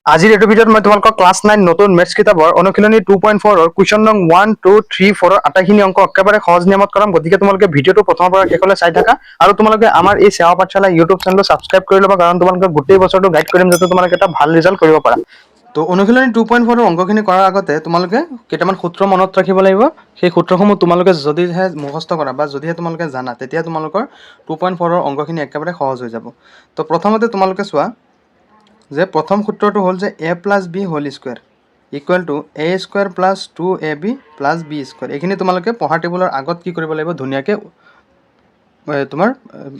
আজিৰ এইটো ভিডিঅ'ত মই তোমালোকক ক্লাছ 9 নতুন মেথছ কিতাপৰ অনুশীলনী 2.4 ৰ কুৱেশ্যন নং 1 2 3 4 ৰ আটাইখিনি অংক একেবাৰে সহজ নিয়মত কৰাম। গতিকে তোমালোকে ভিডিঅ'টো প্ৰথমৰ পৰা শেষলৈ চাই থাকা আৰু তোমালোকে আমাৰ এই সেৱা পাঠশালা ইউটিউব চেনেলটো ছাবস্ক্ৰাইব কৰি ল'বা, কাৰণ তোমালোকে গোটেই বছৰটো গাইড কৰিম যাতে তোমালোকে এটা ভাল ৰিজাল্ট কৰিব পাৰা। তো অনুশীলনী 2.4 ৰ অংকখিনি কৰাৰ আগতে তোমালোকে কেইটামান সূত্ৰ মনত ৰাখিব লাগিব। সেই সূত্ৰসমূহ তোমালোকে যদিহে মুখস্থ কৰা বা যদিহে তোমালোকে জানা, তেতিয়া তোমালোকৰ 2.4 ৰ অংকখিনি একেবাৰে সহজ হৈ যাব। তো প্ৰথমতে তোমালোকে চোৱা যে প্ৰথম সূত্ৰটো হ'ল যে a plus B whole square equal to a square plus 2ab plus b square. এইখিনি তোমালোকে পঢ়া টেবুলৰ আগত কি কৰিব লাগিব, ধুনীয়াকৈ তোমাৰ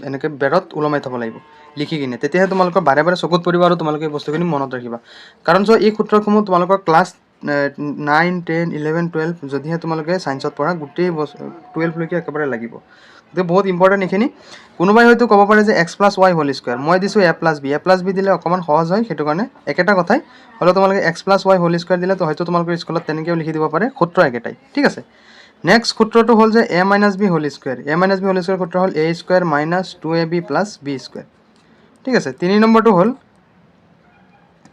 এনেকৈ বেৰত ওলমাই থ'ব লাগিব লিখি কিনে। তেতিয়াহে তোমালোকৰ বাৰে বাৰে চকুত পৰিব আৰু তোমালোকে এই বস্তুখিনি মনত ৰাখিবা। কাৰণ চোৱা, এই সূত্ৰসমূহ তোমালোকৰ ক্লাছ 9 10 11 12 যদিহে তোমালোকে ছায়েন্সত পঢ়া, গোটেই 12লৈকে একেবাৰে লাগিব। গতিকে বহুত ইম্পৰ্টেণ্ট এইখিনি। কোনোবাই হয়তো ক'ব পাৰে যে x plus y whole square, মই দিছোঁ এ প্লাছ বি দিলে অকণমান সহজ হয়, সেইটো কাৰণে একেটা কথাই হ'লেও তোমালোকে x plus y whole square দিলে তো হয়তো তোমালোকৰ স্কুলত তেনেকৈও লিখি দিব পাৰে, সূত্ৰ একেটাই। ঠিক আছে। নেক্সট সূত্ৰটো হ'ল যে A minus B whole square. A minus B whole square সূত্ৰ হ'ল A square minus 2ab plus B square. ঠিক আছে। 3 নম্বৰটো হ'ল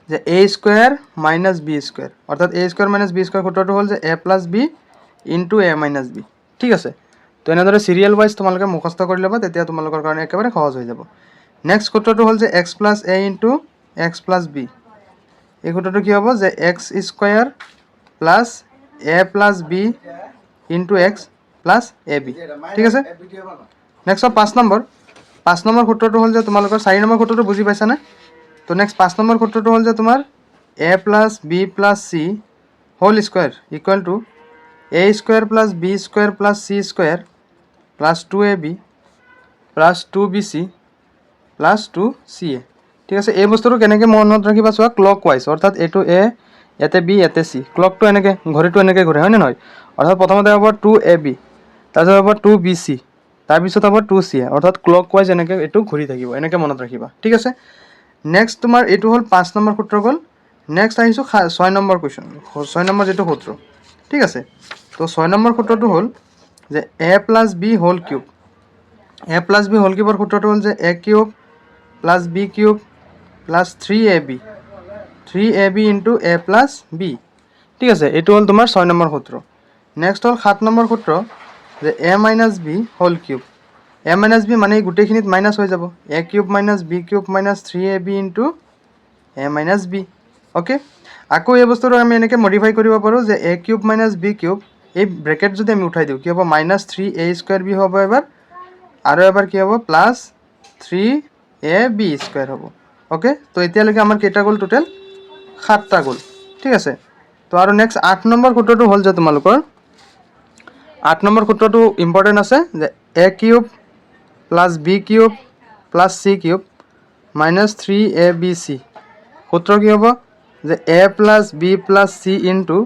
যে A square minus B square, অৰ্থাৎ A square minus B square সূত্ৰটো হ'ল যে A plus B into A minus B. ঠিক আছে। তো এনেদৰে চিৰিয়েল ৱাইজ তোমালোকে মুখস্থ কৰি ল'বা, তেতিয়া তোমালোকৰ কাৰণে একেবাৰে সহজ হৈ যাব। নেক্সট সূত্ৰটো হ'ল যে এক্স প্লাছ এ ইনটু এক্স প্লাছ বি। এই সূত্ৰটো কি হ'ব যে এক্স স্কুৱেৰ প্লাছ এ plus B into x plus এ বি। ঠিক আছে। নেক্সট 5 নম্বৰ সূত্ৰটো হ'ল যে তোমালোকৰ 4 নম্বৰ সূত্ৰটো বুজি পাইছানে? তো নেক্সট 5 নম্বৰ সূত্ৰটো হ'ল যে তোমাৰ A plus B plus C whole square equal to A square plus B square plus C square plus 2ab plus 2bc plus 2ca। ঠিক আছে। এই বস্তুটো কেনেকৈ মনত ৰাখিবা চোৱা, ক্লক ৱাইজ, অৰ্থাৎ এইটো এ, ইয়াতে বি, ইয়াতে চি, ক্লকটো এনেকৈ ঘড়ীটো এনেকৈ ঘূৰে, হয়নে নহয়? অৰ্থাৎ প্ৰথমতে হ'ব 2ab, তাৰপিছত হ'ব 2bc, তাৰপিছত হ'ব 2ca, অৰ্থাৎ ক্লক ৱাইজ এনেকৈ এইটো ঘূৰি থাকিব, এনেকৈ মনত ৰাখিবা। ঠিক আছে। নেক্সট তোমাৰ এইটো হ'ল 5 নম্বৰ সূত্ৰ গ'ল। নেক্সট আহিছোঁ 6 নম্বৰ কুৱেশ্যন, 6 নম্বৰ যিটো সূত্ৰ। ঠিক আছে। তো 6 নম্বৰ সূত্ৰটো হ'ল যে A plus B whole cube. A plus B whole কিউবৰ সূত্ৰটো হ'ল যে A cube plus B cube plus 3ab into A plus B. ঠিক আছে। এইটো হ'ল তোমাৰ 6 নম্বৰ সূত্ৰ। নেক্সট হ'ল 7 নম্বৰ সূত্ৰ যে A minus B whole cube. A minus B মানে গোটেইখিনিত মাইনাছ হৈ যাব, A cube minus B cube minus 3ab into A minus B. Okay. আকৌ এই বস্তুটো আমি এনেকৈ মডিফাই কৰিব পাৰোঁ যে A cube minus B cube, এই ব্ৰেকেট যদি আমি উঠাই দিওঁ কি হ'ব, মাইনাছ 3a স্কুৱেৰ বি হ'ব এবাৰ, আৰু এবাৰ কি হ'ব প্লাছ 3ab স্কুৱেৰ হ'ব। অ'কে। তো এতিয়ালৈকে আমাৰ কেইটা গ'ল, টোটেল 7টা গ'ল। ঠিক আছে। তো আৰু নেক্সট 8 নম্বৰ সূত্ৰটো হ'ল যে তোমালোকৰ 8 নম্বৰ সূত্ৰটো ইম্পৰ্টেণ্ট আছে যে A cube plus B cube plus C cube minus 3abc। সূত্ৰ কি হ'ব যে A plus B plus C into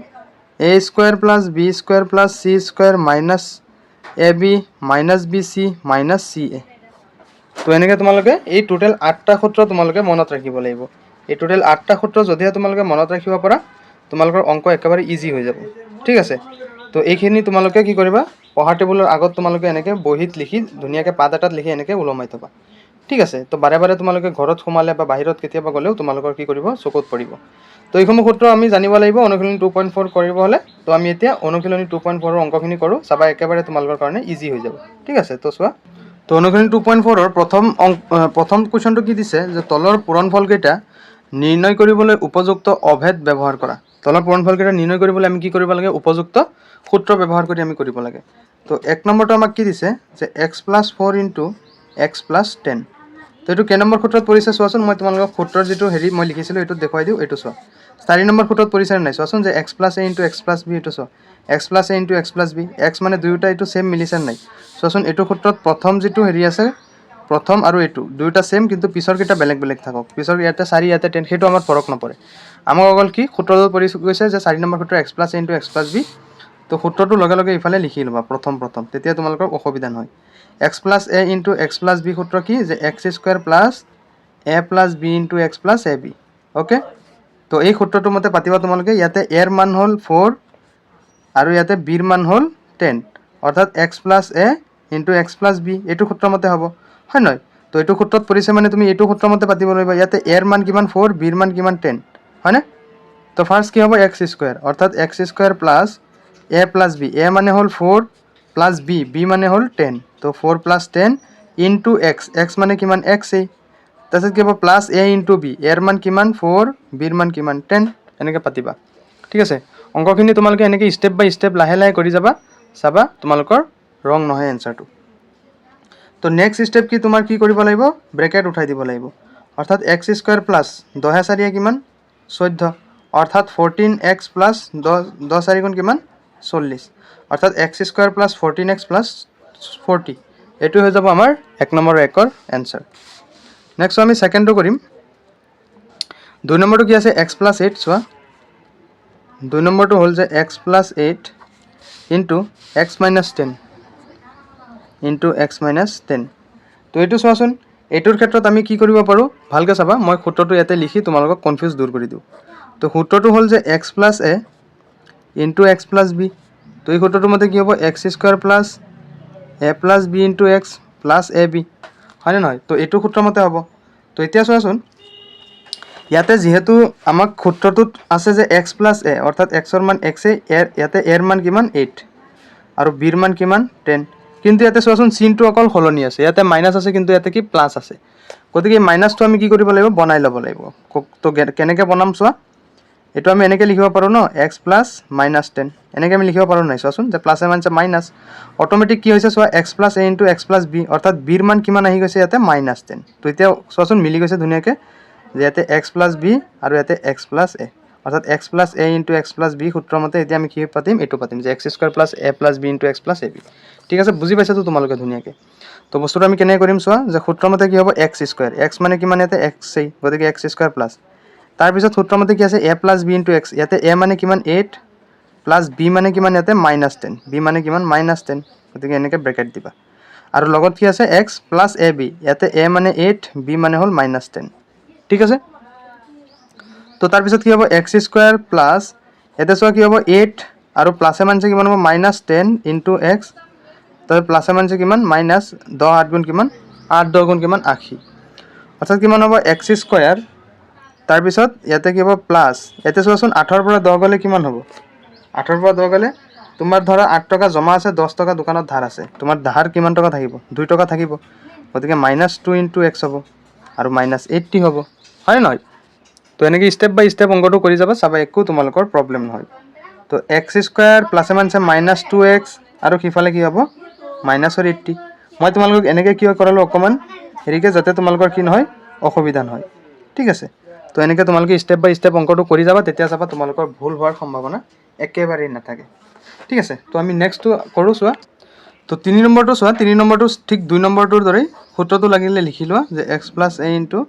A square plus B square plus C square minus A B minus B C minus C A. তো এনেকৈ তোমালোকে এই total 8টা সূত্ৰ তোমালোকে মনত ৰাখিব লাগিব। এই টোটেল 8টা সূত্ৰ যদিহে তোমালোকে মনত ৰাখিব পাৰা, তোমালোকৰ অংক একেবাৰে ইজি হৈ যাব। ঠিক আছে। তো এইখিনি তোমালোকে কি কৰিবা, পঢ়া টেবুলৰ আগত তোমালোকে এনেকৈ বহীত লিখি ধুনীয়াকৈ পাত এটাত লিখি এনেকৈ ওলমাই থ'বা। ঠিক আছে। তো বাৰে বাৰে তোমালোকে ঘৰত সোমালে বা বাহিৰত কেতিয়াবা গ'লেও তোমালোকৰ কি কৰিব, চকুত পৰিব। তো এইসমূহ সূত্ৰ আমি জানিব লাগিব অনুশীলনী 2.4 কৰিব হ'লে। তো আমি এতিয়া অনুশীলনী 2.4ৰ অংকখিনি কৰোঁ, চাবা একেবাৰে তোমালোকৰ কাৰণে ইজি হৈ যাব। ঠিক আছে। তো চোৱা, তো অনুশীলনী 2.4ৰ প্ৰথম কুৱেশ্যনটো কি দিছে যে তলৰ পূৰণফলকেইটা নিৰ্ণয় কৰিবলৈ উপযুক্ত অভেদ ব্যৱহাৰ কৰা। তলৰ পূৰণফলকেইটা নিৰ্ণয় কৰিবলৈ আমি কি কৰিব লাগে, উপযুক্ত সূত্ৰ ব্যৱহাৰ কৰি আমি কৰিব লাগে। তো 1 নম্বৰটো আমাক কি দিছে যে x plus 4 into x plus 10। তো এইটো কেই নম্বৰ সূত্ৰত পৰিছে চোৱাচোন, মই তোমালোকক সূত্ৰৰ যিটো হেৰি মই লিখিছিলোঁ এইটোত দেখুৱাই দিওঁ, এইটো চোৱা। 4 নম্বৰ সূত্ৰত পৰিছে নাই চোৱাচোন, যে এক্স প্লাছ এ ইনটু এক্স প্লাছ বি, এইটো চোৱা। এক্স প্লাছ এ into x plus B, X মানে দুয়োটা এইটো ছেম মিলিছে নাই চোৱাচোন। এইটো সূত্ৰত প্ৰথম যিটো হেৰি আছে, প্ৰথম আৰু এইটো দুয়োটা ছেম, কিন্তু পিছৰকেইটা বেলেগ বেলেগ থাকক। পিছৰ ইয়াতে 4 ইয়াতে 10, সেইটো আমাৰ ফৰক নপৰে। আমাক অকল কি সূত্ৰটো পৰি গৈছে যে 4 নম্বৰ সূত্ৰ এক্স প্লাছ এ ইনটু এক্স প্লাছ বি। তো সূত্ৰটো লগে লগে ইফালে লিখি ল'বা প্ৰথম, তেতিয়া তোমালোকৰ অসুবিধা নহয়। এক্স প্লাছ এ ইনটু এক্স প্লাছ বি সূত্ৰ কি, যে এক্স স্কুৱেৰ প্লাছ এ plus B into x plus এ বি। অ'কে। তো এই সূত্ৰটোৰ মতে পাতিবা তোমালোকে। ইয়াতে এৰ মান হ'ল 4 আৰু ইয়াতে বিৰ মান হ'ল 10, অৰ্থাৎ এক্স প্লাছ এ ইনটু এক্স প্লাছ বি, এইটো সূত্ৰৰ মতে হ'ব, হয় নহয়? তো এইটো সূত্ৰত পৰিছে মানে তুমি এইটো সূত্ৰৰ মতে পাতিব লাগিব। ইয়াতে এৰ মান কিমান 4, বিৰ মান কিমান 10, হয়নে? তো ফাৰ্ষ্ট কি হ'ব এক্স স্কুৱেৰ, অৰ্থাৎ এক্স স্কুৱেৰ প্লাছ এ প্লাছ বি, এ মানে হ'ল 4 প্লাছ বি, বি মানে হ'ল 10, তো 4 প্লাছ 10 ইনটু এক্স, এক্স মানে কিমান এক্সেই, তাৰপিছত কি হ'ব প্লাছ এ ইনটু বি, এৰ মান কিমান 4, বিৰ মান কিমান 10, এনেকৈ পাতিবা। ঠিক আছে, অংকখিনি তোমালোকে এনেকৈ ষ্টেপ বাই ষ্টেপ লাহে লাহে কৰি যাবা, চাবা তোমালোকৰ ৰং নহয় এনচাৰটো। তো নেক্সট ষ্টেপ কি তোমাৰ কি কৰিব লাগিব, ব্ৰেকেট উঠাই দিব লাগিব, অৰ্থাৎ এক্স স্কুৱেৰ প্লাছ 10 4 কিমান 14, অৰ্থাৎ 14x প্লাছ 10 4 গুণ কিমান 40, অৰ্থাৎ x square plus 14x plus 40, এইটো হৈ যাব আমাৰ 1 নম্বৰ একৰ এনচাৰ। নেক্সট আমি ছেকেণ্ডটো কৰিম। 2 নম্বৰটো কি আছে x প্লাছ 8, চোৱা 2 নম্বৰটো হ'ল যে x plus 8 into x minus 10 into x minus 10। তো এইটো চোৱাচোন, এইটোৰ ক্ষেত্ৰত আমি কি কৰিব পাৰোঁ ভালকৈ চাবা, মই সূত্ৰটো ইয়াতে লিখি তোমালোকক কনফিউজ দূৰ কৰি দিওঁ। তো সূত্ৰটো হ'ল যে x প্লাছ এ ইনটু x প্লাছ বি, তো এই সূত্ৰটোৰ মতে কি হ'ব এক্স স্কুৱেৰ প্লাছ এ plus B into x plus এ বি, হয়নে নহয়? তো এইটো সূত্ৰৰ মতে হ'ব। তো এতিয়া চোৱাচোন, ইয়াতে যিহেতু আমাক সূত্ৰটোত আছে যে এক্স প্লাছ এ, অৰ্থাৎ এক্সৰ মান এক্সেই, ইয়াতে এৰ মান কিমান 8 আৰু বিৰ মান কিমান 10, কিন্তু ইয়াতে চোৱাচোন চিনটো অকল সলনি আছে, ইয়াতে মাইনাছ আছে কিন্তু ইয়াতে কি প্লাছ আছে, গতিকে মাইনাছটো আমি কি কৰিব লাগিব বনাই ল'ব লাগিব। তো কেনেকৈ বনাম চোৱা, এইটো আমি এনেকৈ লিখিব পাৰোঁ ন, এক্স প্লাছ মাইনাছ 10, এনেকৈ আমি লিখিব পাৰোঁ নাই, চোৱাচোন যে প্লাছে মাইনাছে মাইনাছ, অট'মেটিক কি হৈছে চোৱা এক্স প্লাছ এ ইনটু এক্স প্লাছ বি, অৰ্থাৎ বিৰ মান কিমান আহি গৈছে ইয়াতে মাইনাছ 10। তো এতিয়া চোৱাচোন মিলি গৈছে ধুনীয়াকৈ, যে ইয়াতে এক্স প্লাছ বি আৰু ইয়াতে এক্স প্লাছ এ, অৰ্থাৎ এক্স প্লাছ এ ইনটু এক্স প্লাছ বি সূত্ৰৰ মতে এতিয়া আমি কি পাতিম, এইটো পাতিম যে এক্স স্কুৱেৰ প্লাছ এ plus B into x plus এ বি। ঠিক আছে, বুজি পাইছাতো তোমালোকে ধুনীয়াকৈ। তো বস্তুটো আমি কেনেকৈ কৰিম চোৱা, যে সূত্ৰৰ মতে কি হ'ব এক্স স্কুৱেৰ, এক্স মানে কিমান ইয়াতে এক্সেই, গতিকে এক্স স্কুৱেৰ প্লাছ, তাৰপিছত সূত্ৰৰ মতে কি আছে এ প্লাছ বি ইনটু এক্স, ইয়াতে এ মানে কিমান 8 প্লাছ বি মানে কিমান ইয়াতে মাইনাছ 10, বি মানে কিমান মাইনাছ 10, গতিকে এনেকৈ ব্ৰেকেট দিবা। আৰু লগত কি আছে এক্স প্লাছ এ বি, ইয়াতে এ মানে 8, বি মানে হ'ল মাইনাছ 10। ঠিক আছে, তো তাৰপিছত কি হ'ব এক্স স্কুৱেৰ প্লাছ, ইয়াতে চোৱা কি হ'ব 8 আৰু প্লাছে মানছে কিমান হ'ব মাইনাছ 10 ইনটু এক্স, তাৰ প্লাছে মানছে কিমান মাইনাছ 10 8 গুণ কিমান 8 10 গুণ কিমান 80, অৰ্থাৎ কিমান হ'ব এক্স স্কুৱেৰ, তাৰপিছত ইয়াতে কি হ'ব প্লাছ, ইয়াতে চোৱাচোন 8ৰ পৰা 10 গ'লে কিমান হ'ব, 8ৰ পৰা 10 গ'লে তোমাৰ ধৰা 8 টকা জমা আছে, 10 টকা দোকানত ধাৰ আছে, তোমাৰ ধাৰ কিমান টকা থাকিব 2 টকা থাকিব, গতিকে মাইনাছ 2 ইনটু এক্স হ'ব আৰু মাইনাছ 80 হ'ব, হয় নহয়? তো এনেকৈ ষ্টেপ বাই ষ্টেপ অংকটো কৰি যাবা, চাবা একো তোমালোকৰ প্ৰব্লেম নহয়। তো এক্স স্কুৱেৰ প্লাছে মানছে মাইনাছ 2x আৰু সিফালে কি হ'ব মাইনাছৰ 80। মই তোমালোকক এনেকৈ কিয় কৰালোঁ অকণমান হেৰিকৈ, যাতে তোমালোকৰ কি নহয় অসুবিধা নহয়। ঠিক আছে, তো এনেকৈ তোমালোকে ষ্টেপ বাই ষ্টেপ অংকটো কৰি যাবা, তেতিয়া চাবা তোমালোকৰ ভুল হোৱাৰ সম্ভাৱনা একেবাৰেই নাথাকে। ঠিক আছে, তো আমি নেক্সটটো কৰোঁ চোৱা। তো 3 নম্বৰটো চোৱা, 3 নম্বৰটো ঠিক 2 নম্বৰটোৰ দৰেই সূত্ৰটো লাগিলে লিখি লোৱা, যে এক্স প্লাছ এ ইনটু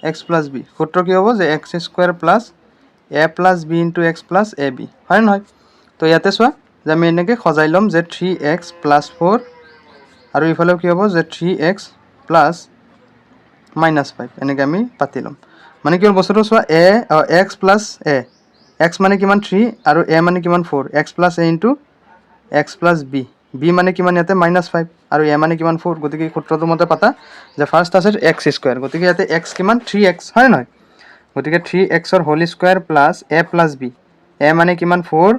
এক্স প্লাছ বি, সূত্ৰ কি হ'ব যে এক্স স্কুৱেৰ প্লাছ এ plus B into x plus এ বি, হয় নহয়? তো ইয়াতে চোৱা যে আমি এনেকৈ সজাই ল'ম যে 3x প্লাছ 4 আৰু ইফালেও কি হ'ব যে 3x প্লাছ মাইনাছ 5, এনেকৈ আমি পাতি ল'ম। মানে কি হ'ল বস্তুটো চোৱা, এক্স প্লাছ এক্স মানে কিমান 3 আৰু এ মানে কিমান 4, এক্স প্লাছ এ into x plus b, b মানে কিমান ইয়াতে মাইনাছ 5 আৰু এ মানে কিমান 4, গতিকে সূত্ৰটোৰ মতে পাতা যে ফাৰ্ষ্ট আছে এক্স স্কুৱেৰ, গতিকে ইয়াতে এক্স কিমান 3x, হয় নহয়? গতিকে 3xৰ হোল স্কুৱেৰ প্লাছ এ প্লাছ বি, এ মানে কিমান 4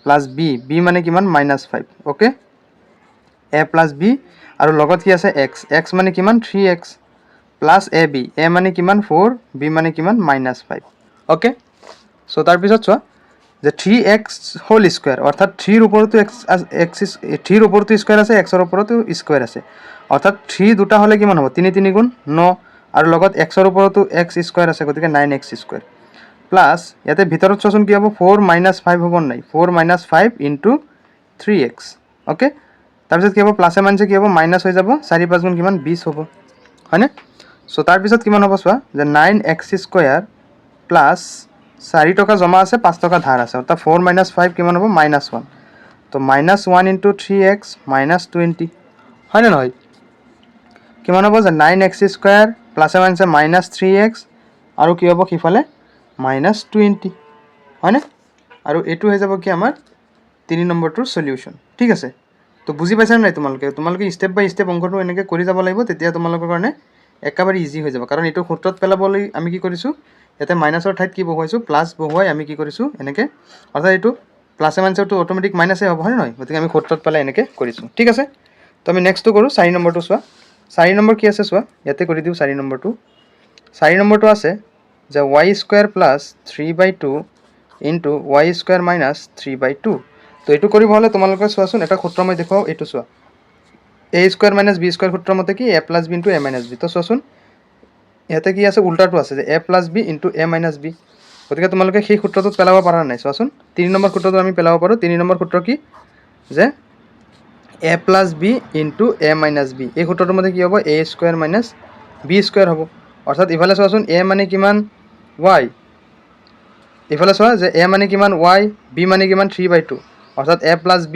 প্লাছ বি, বি মানে কিমান মাইনাছ 5, অ'কে, এ প্লাছ বি আৰু লগত কি আছে এক্স, এক্স মানে কিমান 3x প্লাছ এ বি, এ মানে কিমান 4, বি মানে কিমান মাইনাছ 5, অ'কে। চ' তাৰপিছত চোৱা যে 3x হোল স্কুৱেৰ, অৰ্থাৎ 3ৰ ওপৰতো থ্ৰীৰ ওপৰতো স্কুৱেৰ আছে, এক্সৰ ওপৰতো স্কুৱেৰ আছে, অৰ্থাৎ 3 দুটা হ'লে কিমান হ'ব 3 3 গুণ 9, আৰু লগত এক্সৰ ওপৰতো এক্স স্কুৱেৰ আছে, গতিকে 9x স্কুৱেৰ প্লাছ ইয়াতে ভিতৰত চোৱাচোন কি হ'ব 4 মাইনাছ 5 হ'ব নাই, 4 মাইনাছ 5 ইনটু 3x, অ'কে। তাৰপিছত কি হ'ব প্লাছে মাইনাছে কি হ'ব মাইনাছ হৈ যাব, 4 5 গুণ কিমান 20 হ'ব, হয়নে? চ' তাৰপিছত কিমান হ'ব চোৱা যে 9x স্কুৱেৰ প্লাছ 4 টকা জমা আছে, 5 টকা ধাৰ আছে, অৰ্থাৎ 4 মাইনাছ 5 কিমান হ'ব মাইনাছ 1, তো মাইনাছ 1 ইনটু 3x মাইনাছ 20, হয়নে নহয়? কিমান হ'ব যে 9x স্কুৱেৰ প্লাছে মাইনাছে মাইনাছ 3x আৰু কি হ'ব সিফালে মাইনাছ 20, হয়নে? আৰু এইটো হৈ যাব কি আমাৰ 3 নম্বৰটোৰ সলিউশ্যন। ঠিক আছে, তো বুজি পাইছা নাই তোমালোকে ষ্টেপ বাই ষ্টেপ অংকটো এনেকৈ কৰি যাব লাগিব, তেতিয়া তোমালোকৰ কাৰণে একেবাৰে ইজি হৈ যাব, কাৰণ এইটো সূত্ৰত পেলাবলৈ আমি কি কৰিছোঁ ইয়াতে মাইনাছৰ ঠাইত কি বহুৱাইছোঁ প্লাছ বহুৱাই আমি কি কৰিছোঁ এনেকৈ অৰ্থাৎ এইটো প্লাছে মাইনাছৰটো অট'মেটিক মাইনাছে হ'ব হয় নহয় গতিকে আমি সূত্ৰত পালে এনেকৈ কৰিছোঁ ঠিক আছে তো আমি নেক্সটটো কৰোঁ 4 নম্বৰটো চোৱা 4 নম্বৰ কি আছে চোৱা ইয়াতে কৰি দিওঁ 4 নম্বৰটো 4 নম্বৰটো আছে যে y² plus 3/2 into y² minus 3/2 তো এইটো কৰিব হ'লে তোমালোকে চোৱাচোন এটা সূত্ৰ মই দেখুৱাওঁ এইটো চোৱা a² মাইনাছ b² সূত্ৰৰ মতে কি a plus b into a minus b তো চোৱাচোন ইয়াতে কি আছে উল্টাটো আছে যে a plus b into a minus b গতিকে তোমালোকে সেই সূত্ৰটোত পেলাব পাৰা নাই চোৱাচোন 3 নম্বৰ সূত্ৰটো আমি পেলাব পাৰোঁ 3 নম্বৰ সূত্ৰ কি যে a plus b into a minus b এই সূত্ৰটোৰ মতে কি হ'ব a² মাইনাছ b² হ'ব অৰ্থাৎ ইফালে চোৱাচোন a মানে কিমান y ইফালে চোৱা যে a মানে কিমান y b মানে কিমান 3/2 অৰ্থাৎ a plus b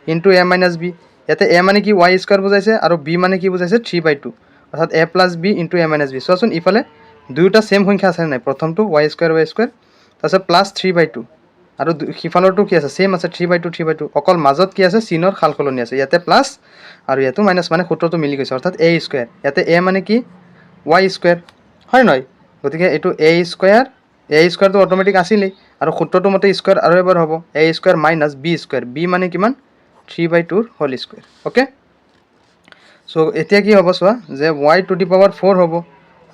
into a minus b ইয়াতে a মানে কি y² বুজাইছে আৰু b মানে কি বুজাইছে 3/2 অৰ্থাৎ a plus b into a minus b চোৱাচোন ইফালে দুয়োটা সেম সংখ্যা আছে নাই প্ৰথমটো y² তাৰপিছত প্লাছ 3/2 আৰু সিফালৰটো কি আছে সেম আছে 3/2 অকল মাজত কি আছে চিনৰ সালসলনি আছে ইয়াতে প্লাছ আৰু ইয়াতো মাইনাছ মানে সূত্ৰটো মিলি গৈছে অৰ্থাৎ a² ইয়াতে a মানে কি y² হয় নহয় গতিকে এইটো a² টো অট'মেটিক আছিলেই আৰু সূত্ৰটো মতে স্কোৱাৰ আৰু এবাৰ হ'ব a² মাইনাছ b² b মানে কিমান 3/2 হোল স্কোৱাৰ ওকে সো এতিয়া কি হ'ব চোৱা যে y⁴ হ'ব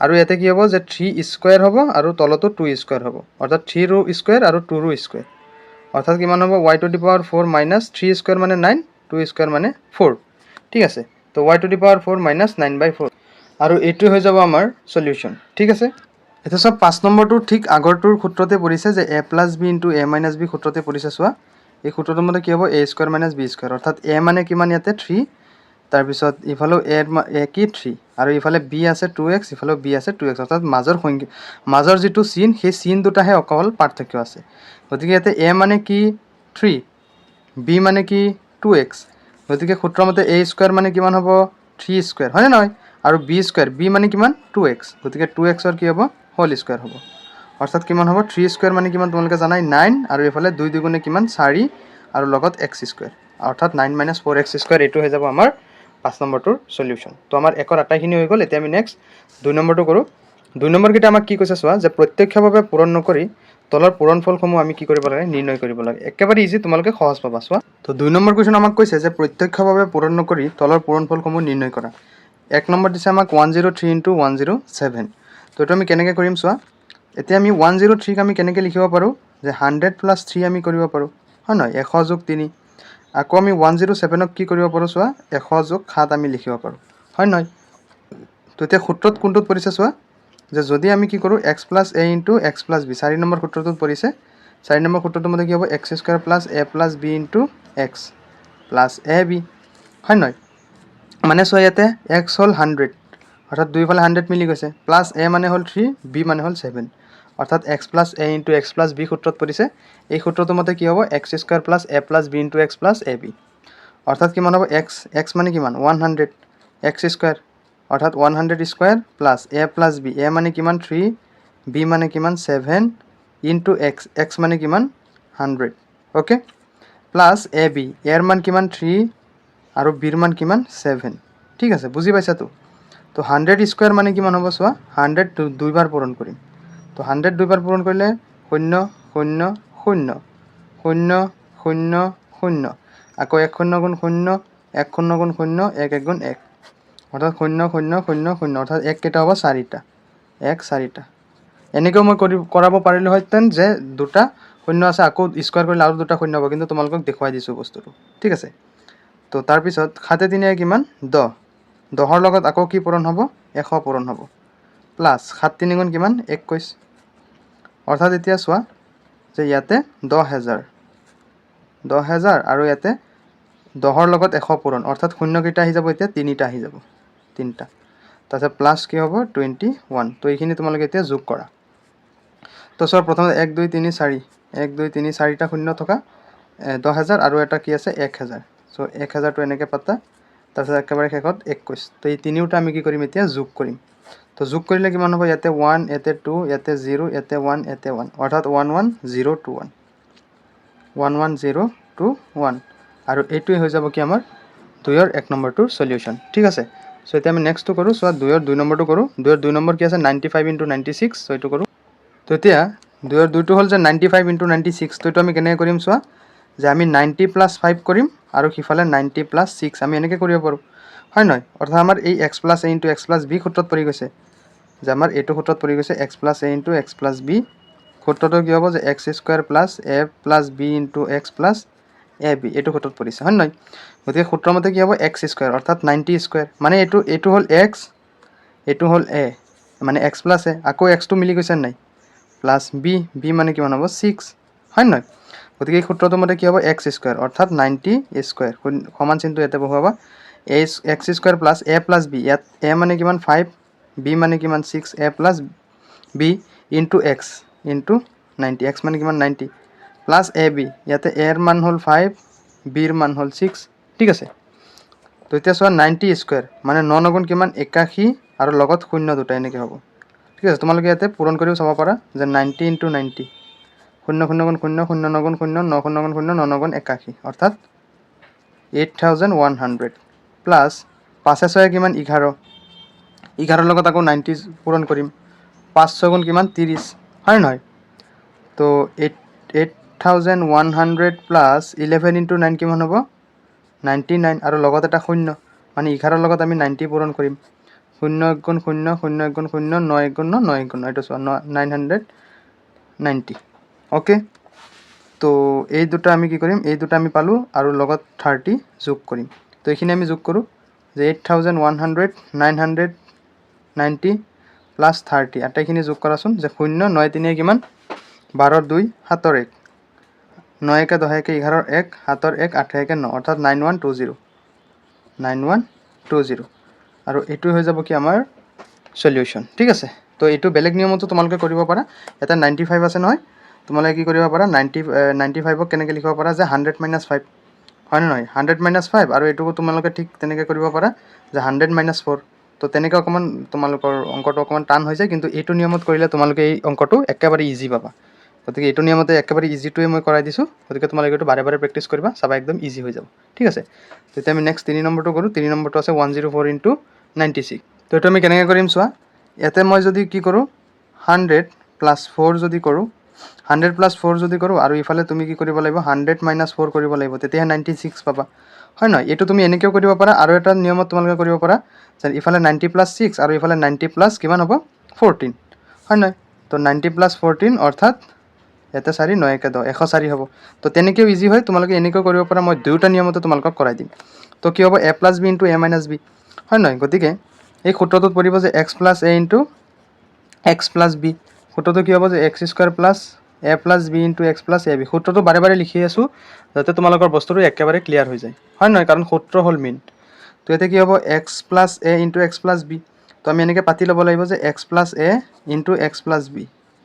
আৰু ইয়াতে কি হ'ব যে 3² হ'ব আৰু তলতো 2² হ'ব অৰ্থাৎ 3 ৰো স্কোৱাৰ আৰু 2 ৰো স্কোৱাৰ অৰ্থাৎ কিমান হ'ব y⁴ মাইনাছ 3² মানে 9 2² মানে 4 ঠিক আছে তো y⁴ মাইনাছ 9/4 আৰু এইটো হৈ যাব আমাৰ সলিউশন ঠিক আছে এটা সব 5 নম্বৰটো ঠিক আগৰটোৰ সূত্ৰতে পৰিছে যে a plus b into a minus b সূত্ৰতে পৰিছে চোৱা এই সূত্ৰটোৰ মতে কি হ'ব a² মাইনাছ b² অৰ্থাৎ a মানে কিমান ইয়াতে 3 তাৰপিছত ইফালেও a কি 3 আৰু ইফালে b আছে 2x ইফালেও b আছে 2x অৰ্থাৎ মাজৰ যিটো চিন সেই চিন দুটাহে অকল পাৰ্থক্য আছে গতিকে ইয়াতে a মানে কি 3 b মানে কি 2x গতিকে সূত্ৰৰ মতে a² মানে কিমান হ'ব 3² হয় নহয় আৰু b² b মানে কিমান 2x গতিকে 2x ৰ কি হ'ব হোল স্কোৱাৰ হ'ব অৰ্থাৎ কিমান হ'ব 3² মানে কিমান তোমালোকে জানাই 9 আৰু ইফালে 2 দুগুণে কিমান 4 আৰু লগত x² অৰ্থাৎ 9 - 4x² এইটো হৈ যাব আমাৰ 5 নম্বৰটোৰ সলিউশন তো আমাৰ একৰ আটাইখিনি হৈ গ'ল এতিয়া আমি নেক্সট 2 নম্বৰটো কৰোঁ 2 নম্বৰ কিটা আমাক কি কৈছে চোৱা যে প্ৰত্যক্ষভাৱে পূৰণ নকৰি তলৰ পূৰণফলসমূহ আমি কি কৰিব লাগে নিৰ্ণয় কৰিব লাগে একেবাৰে ইজি তোমালোকে সহজ পাবা চোৱা তো 2 নম্বৰ কোৱেশ্চন আমাক কৈছে যে প্ৰত্যক্ষভাৱে পূৰণ নকৰি তলৰ পূৰণফলসমূহ নিৰ্ণয় কৰা 1 নম্বৰ দিছে আমাক 103 * 107 তো এটা আমি কেনেকৈ কৰিম চোৱা এতিয়া আমি 103 ক আমি কেনেকৈ লিখিব পাৰোঁ যে 100 + 3 আমি কৰিব পাৰোঁ হয় নহয় 100 + 3 আকৌ আমি 107 ক কি কৰিব পাৰোঁ চোৱা 100 + 7 আমি লিখিব পাৰোঁ হয় নহয় তো এতিয়া সূত্ৰত কোনটোত পৰিছে চোৱা যে যদি আমি কি কৰোঁ x + a * x + b 4 number সূত্ৰটোত পৰিছে 4 নম্বৰ সূত্ৰটোৰ মতে কি হ'ব x² + a + b * x + ab হয় নহয় মানে চোৱা ইয়াতে x হ'ল 100 অৰ্থাৎ দুইফালে 100 মিলি গৈছে প্লাছ a মানে হ'ল 3 b মানে হ'ল 7 অৰ্থাৎ x + a * x + b সূত্ৰত পৰিছে এই সূত্ৰটোৰ মতে কি হ'ব x² + a + b * x + ab অৰ্থাৎ কিমান হ'ব x মানে কিমান 100 x² অৰ্থাৎ 100² প্লাছ a + b a মানে কিমান 3 b মানে কিমান 7 * x মানে কিমান 100 ওকে প্লাছ ab এর মান কিমান 3 আৰু b ৰ মান কিমান 7 ঠিক আছে বুজি পাইছা তো 100² মানে কিমান হ'ব চোৱা 100 দুইবাৰ পূৰণ কৰিম তো 100 দুইবাৰ পূৰণ কৰিলে 0 0 0 0 0 0 আকৌ 1 0 × 0 1 0 × 0 1 1 × 1 অৰ্থাৎ 0 0 0 0 অৰ্থাৎ 1 কেইটা হ'ব 4টা 1 4টা এনেকৈ মই কৰাব পাৰিলোহেঁতেন যে দুটা 0 আছে আকৌ স্কোৱাৰ কৰিলে আৰু দুটা 0 হ'ব কিন্তু তোমালোকক দেখুৱাই দিছোঁ বস্তুটো ঠিক আছে তো তাৰপিছত 7 × 3 কিমান 10 10ৰ লগত আকৌ কি পূৰণ হ'ব 100 পূৰণ হ'ব প্লাছ 7 × 3 কিমান 21 অৰ্থাৎ এতিয়া চোৱা যে ইয়াতে 10,000 আৰু ইয়াতে 10ৰ লগত 100 পূৰণ অৰ্থাৎ শূন্য কেইটা আহি যাব এতিয়া 3টা আহি যাব 3টা তাৰপিছত প্লাছ কি হ'ব 21 তো এইখিনি তোমালোকে এতিয়া যোগ কৰা তো চোৱা প্ৰথমতে 1 2 3 4 1 2 3 4টা শূন্য থকা 10,000 আৰু এটা কি আছে 1,000 সো 1,000টো এনেকৈ পাতা তাৰপিছত একেবাৰে শেষত 21 তো এই তিনিওটা আমি কি কৰিম এতিয়া যোগ কৰিম তো যোগ কৰিলে কিমান হ'ব ইয়াতে 1 ইয়াতে 2 ইয়াতে 0 ইয়াতে 1 ইয়াতে 1 অৰ্থাৎ 11021 11021 আৰু এইটোৱে হৈ যাব কি আমাৰ 2ৰ 1 নম্বৰটোৰ সলিউশন ঠিক আছে সো এতিয়া আমি নেক্সটটো কৰোঁ চোৱা 2ৰ 2 নম্বৰটো কৰোঁ 2ৰ 2 নম্বৰ কি আছে 95 * 96 সো এইটো কৰোঁ তো এতিয়া 2টো হ'ল যে 95 × 96, তো এইটো আমি কেনেকৈ কৰিম চোৱা, যে আমি 90 + 5 কৰিম আৰু সিফালে 90 + 6 আমি এনেকৈ কৰিব পাৰোঁ, হয় নহয়? অৰ্থাৎ আমাৰ এই x + a × x + b সূত্ৰত পৰি গৈছে, যে আমাৰ এইটো সূত্ৰত পৰি গৈছে x + a × x + b। সূত্ৰটো কি হ'ব, যে x² + a + b × x + ab, এইটো সূত্ৰত পৰিছে, হয় নহয়? গতিকে সূত্ৰৰ মতে কি হ'ব, x² অৰ্থাৎ 90², মানে এইটো হ'ল x, এইটো হ'ল a, মানে x + a, আকৌ xটো মিলি গৈছে নাই, প্লাছ b মানে কিমান হ'ব 6, হয় নহয়? গতিকে এই সূত্ৰটোৰ মতে কি হ'ব, x² অৰ্থাৎ 90², সমান চিনটো ইয়াতে বহুৱাবা, x² + a + b, ইয়াত a মানে কিমান 5, b মানে কিমান 6, a + b × x × 90, x মানে কিমান 90, প্লাছ ab, ইয়াতে a ৰ মান হ'ল 5, b ৰ মান হ'ল 6, ঠিক আছে? তো এতিয়া চোৱা 90² মানে 9 × কিমান 81 আৰু লগত 0 দুটা এনেকৈ হ'ব, ঠিক আছে? তোমালোকে ইয়াতে পূৰণ কৰিও চাব পাৰা, যে 90 × 90, 0 0 × 0 0 9 × 0 9 0 × 0 9 × 81, অৰ্থাৎ 8100, প্লাছ 5 6 কিমান 11, 11 লগত আকৌ 90 পূৰণ কৰিম, 5 6 কিমান 30, হয় নহয়? তো 8100 প্লাছ 11 × 9 কিমান হ'ব, 99, আৰু লগত এটা 0, মানে 11 লগত আমি 90 পূৰণ কৰিম, 0 1 × 0 0 1 × 0 9 1 × 9 1 × 9, এইটো চোৱা 990, অ'কে? তো এই দুটা আমি কি কৰিম, এই দুটা আমি পালোঁ আৰু লগত 30 যোগ কৰিম। তো এইখিনি আমি যোগ কৰোঁ, যে 8100 990 প্লাছ 30, আটাইখিনি যোগ কৰাচোন, যে 0 9 3 কিমান 12 2 7 1, 9 1 10 1 11 1 7 1 8 1 9, অৰ্থাৎ 9120 আৰু এইটো হৈ যাব কি আমাৰ সলিউশ্যন, ঠিক আছে? তো এইটো বেলেগ নিয়মতো তোমালোকে কৰিব পাৰা, এটা 95 আছে নহয়, তোমালোকে কি কৰিব পাৰা, 95ক কেনেকৈ লিখিব পাৰা, যে 100 - 5, হয় নে নহয়? 100 - 5, আৰু এইটোকো তোমালোকে ঠিক তেনেকৈ কৰিব পাৰা, যে 100 - 4, তো তেনেকৈ অকণমান তোমালোকৰ অংকটো অকণমান টান হৈ যায়, কিন্তু এইটো নিয়মত কৰিলে তোমালোকে এই অংকটো একেবাৰে ইজি পাবা। গতিকে এইটো নিয়মতে একেবাৰে ইজিটোৱে মই কৰাই দিছোঁ, গতিকে তোমালোকে এইটো বাৰে বাৰে প্ৰেক্টিছ কৰিবা, চাবা একদম ইজি হৈ যাব, ঠিক আছে? তেতিয়া আমি নেক্সট 3 নম্বৰটো কৰোঁ। 3 নম্বৰটো আছে 104 × 96, তো এইটো আমি কেনেকৈ কৰিম চোৱা, ইয়াতে মই যদি কি কৰোঁ, 100 + 4 যদি কৰোঁ, 100 + 4 যদি কৰোঁ, আৰু ইফালে তুমি কি কৰিব লাগিব, 100 - 4 কৰিব লাগিব, তেতিয়াহে 96 পাবা, হয় নহয়? এইটো তুমি এনেকৈও কৰিব পাৰা, আৰু এটা নিয়মত তোমালোকে কৰিব পাৰা, যে ইফালে 90 + 6 আৰু ইফালে 90 + কিমান হ'ব 14, হয় নহয়? তো 90 + 14 অৰ্থাৎ ইয়াতে 4 9 1 10 104 হ'ব। তো তেনেকৈও ইজি হয়, তোমালোকে এনেকৈ কৰিব পাৰা, মই দুয়োটা নিয়মতে তোমালোকক কৰাই দিম। তো কি হ'ব, a + b × a - b, হয় নহয়? গতিকে এই সূত্ৰটোত পৰিব, যে x + a × x + b, সূত্ৰটো কি হ'ব, যে x² + a + b × x + ab, সূত্ৰটো বাৰে বাৰে লিখি আছোঁ, যাতে তোমালোকৰ বস্তুটো একেবাৰে ক্লিয়াৰ হৈ যায়, হয় নহয়? কাৰণ সূত্ৰ হ'ল মেইন। তো ইয়াতে কি হ'ব, x + a × x + b, তো আমি এনেকৈ পাতি ল'ব লাগিব, যে x + a × x + b,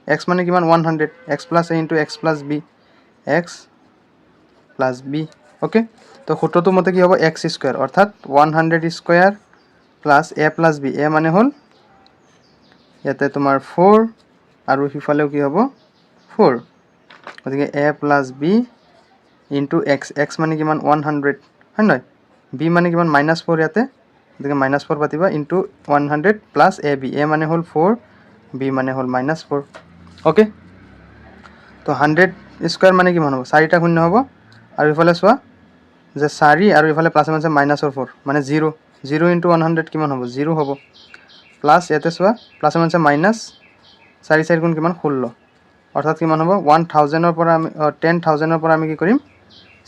x মানে কিমান 100, x + a × x + b, x + b, okay? তো সূত্ৰটোৰ মতে কি হ'ব, x² অৰ্থাৎ 100² প্লাছ a + b, a মানে হ'ল ইয়াতে তোমাৰ 4, আৰু সিফালেও কি হ'ব 4, গতিকে a + b × x, x মানে কিমান 100, হয় নহয়? b মানে কিমান -4 ইয়াতে, গতিকে -4 পাতিবা, × 100 প্লাছ ab, a মানে হ'ল 4, b মানে হ'ল -4, অ'কে? তো 100² মানে কিমান হ'ব, 4টা শূন্য হ'ব, আৰু ইফালে চোৱা, যে 4 আৰু ইফালে প্লাছে মাইনাছে -4, মানে 0, 0 × 100 কিমান হ'ব, 0 হ'ব, প্লাছ ইয়াতে চোৱা প্লাছে মাইনাছে -4 4 গুণ কিমান 16, অৰ্থাৎ কিমান হ'ব 1000ৰ পৰা আমি 10,000ৰ পৰা আমি কি কৰিম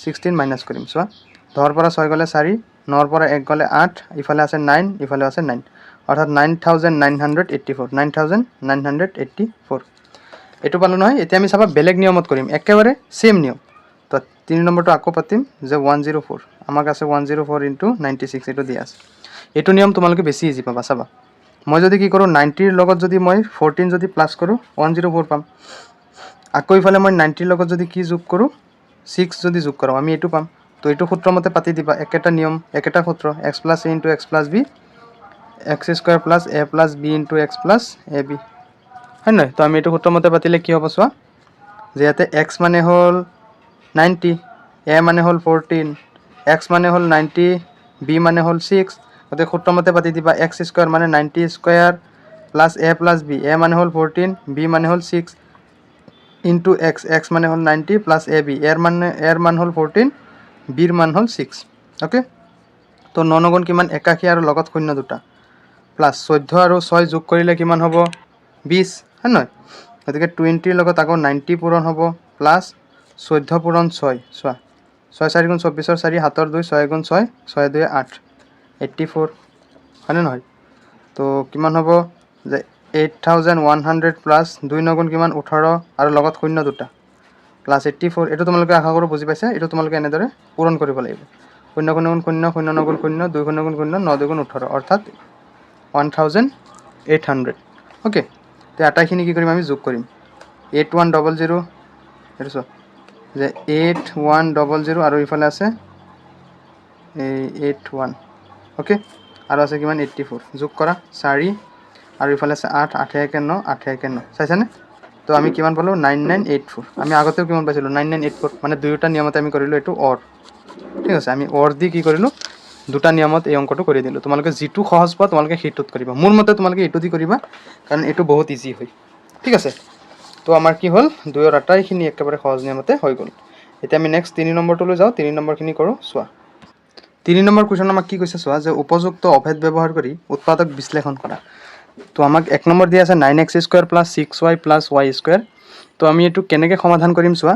16 মাইনাছ কৰিম। চোৱা 10ৰ পৰা 6 গ'লে 4, 9ৰ পৰা 1 গ'লে 8, ইফালে আছে 9, ইফালে আছে 9, অৰ্থাৎ 9984, 9984, এইটো পালোঁ নহয়। এতিয়া আমি চাবা বেলেগ নিয়মত কৰিম, একেবাৰে ছেম নিয়ম। তো 3 নম্বৰটো আকৌ পাতিম, যে 104, আমাক আছে 104 × 96, এইটো দিয়া আছে। এইটো নিয়ম তোমালোকে বেছি ইজি পাবা, চাবা। মই যদি কি কৰোঁ, 90ৰ লগত যদি মই 14 যদি প্লাছ কৰোঁ 104 পাম, আকৌ ইফালে মই 90ৰ লগত যদি কি যোগ কৰোঁ 6 যদি যোগ কৰোঁ, আমি এইটো পাম। তো এইটো সূত্ৰ মতে পাতি দিবা, একেটা নিয়ম একেটা সূত্ৰ, x + a × x + b, x² + a + b × x + ab, হয় নহয়? তো আমি এইটো সূত্ৰ মতে পাতিলে কি হ'ব চোৱা, যে ইয়াতে x মানে হ'ল 90, a মানে হ'ল 14, x মানে হ'ল 90, b মানে হ'ল 6, গতিকে সূত্ৰ মতে পাতি দিবা, x² মানে 90² প্লাছ a + b, a মানে হ'ল 14, b মানে হ'ল 6, ইনটু এক্স, এক্স মানে হ'ল 90 প্লাছ এ বি, এৰ মান হ'ল 14, বিৰ মান হ'ল 6। অ'কে, তো 9 9 কিমান 81 আৰু লগত 0 দুটা প্লাছ 14 আৰু 6 যোগ কৰিলে কিমান হ'ব 20, হয় নহয়? গতিকে 20ৰ লগত আকৌ 90 পূৰণ হ'ব প্লাছ 14 পূৰণ 6, চোৱা 6 4 গুণ 24, 4 7 2, 6 গুণ 6, 6 2 8, 84, হয়নে নহয়? তো কিমান হ'ব যে 8100 প্লাছ 2 9 গুণ কিমান 18 আৰু লগত 0 দুটা প্লাছ 84। এইটো তোমালোকে আশা কৰোঁ বুজি পাইছা। এইটো তোমালোকে এনেদৰে পূৰণ কৰিব লাগিব। 0 গুণ 0 0 0 গুণ 0, 2 গুণ 0, 9 2 গুণ 18, অৰ্থাৎ 1800। অ'কে, তো আটাইখিনি কি কৰিম আমি যোগ কৰিম। 8100, এইটো চোৱা যে 8100 আৰু ইফালে আছে এই 81, অ'কে, আৰু আছে কিমান 84, যোগ কৰা 4 আৰু ইফালে আছে 8, 8 1 9, 8 1 9, চাইছানে? তো আমি কিমান পালোঁ 9984। আমি আগতেও কিমান পাইছিলোঁ 9984, মানে দুয়োটা নিয়মতে আমি কৰিলোঁ এইটো অৰ। ঠিক আছে, আমি অৰ দি কি কৰিলোঁ দুটা নিয়মত এই অংকটো কৰি দিলোঁ। তোমালোকে যিটো সহজ পোৱা তোমালোকে সেইটোত কৰিবা। মোৰ মতে তোমালোকে এইটো দি কৰিবা, কাৰণ এইটো বহুত ইজি হয়। ঠিক আছে, তো আমাৰ কি হ'ল দুয়ৰ আটাইখিনি একেবাৰে সহজ নিয়মতে হৈ গ'ল। এতিয়া আমি নেক্সট 3 নম্বৰটোলৈ যাওঁ। 3 নম্বৰখিনি কৰোঁ, চোৱা 3 নম্বৰ কুৱেশ্যন আমাক কি কৈছে চোৱা, যে উপযুক্ত অভেদ ব্যৱহাৰ কৰি উৎপাদক বিশ্লেষণ কৰা। তো আমাক 1 নম্বৰ দিয়া আছে 9x² plus 6y plus y²। তো আমি এইটো কেনেকৈ সমাধান কৰিম চোৱা।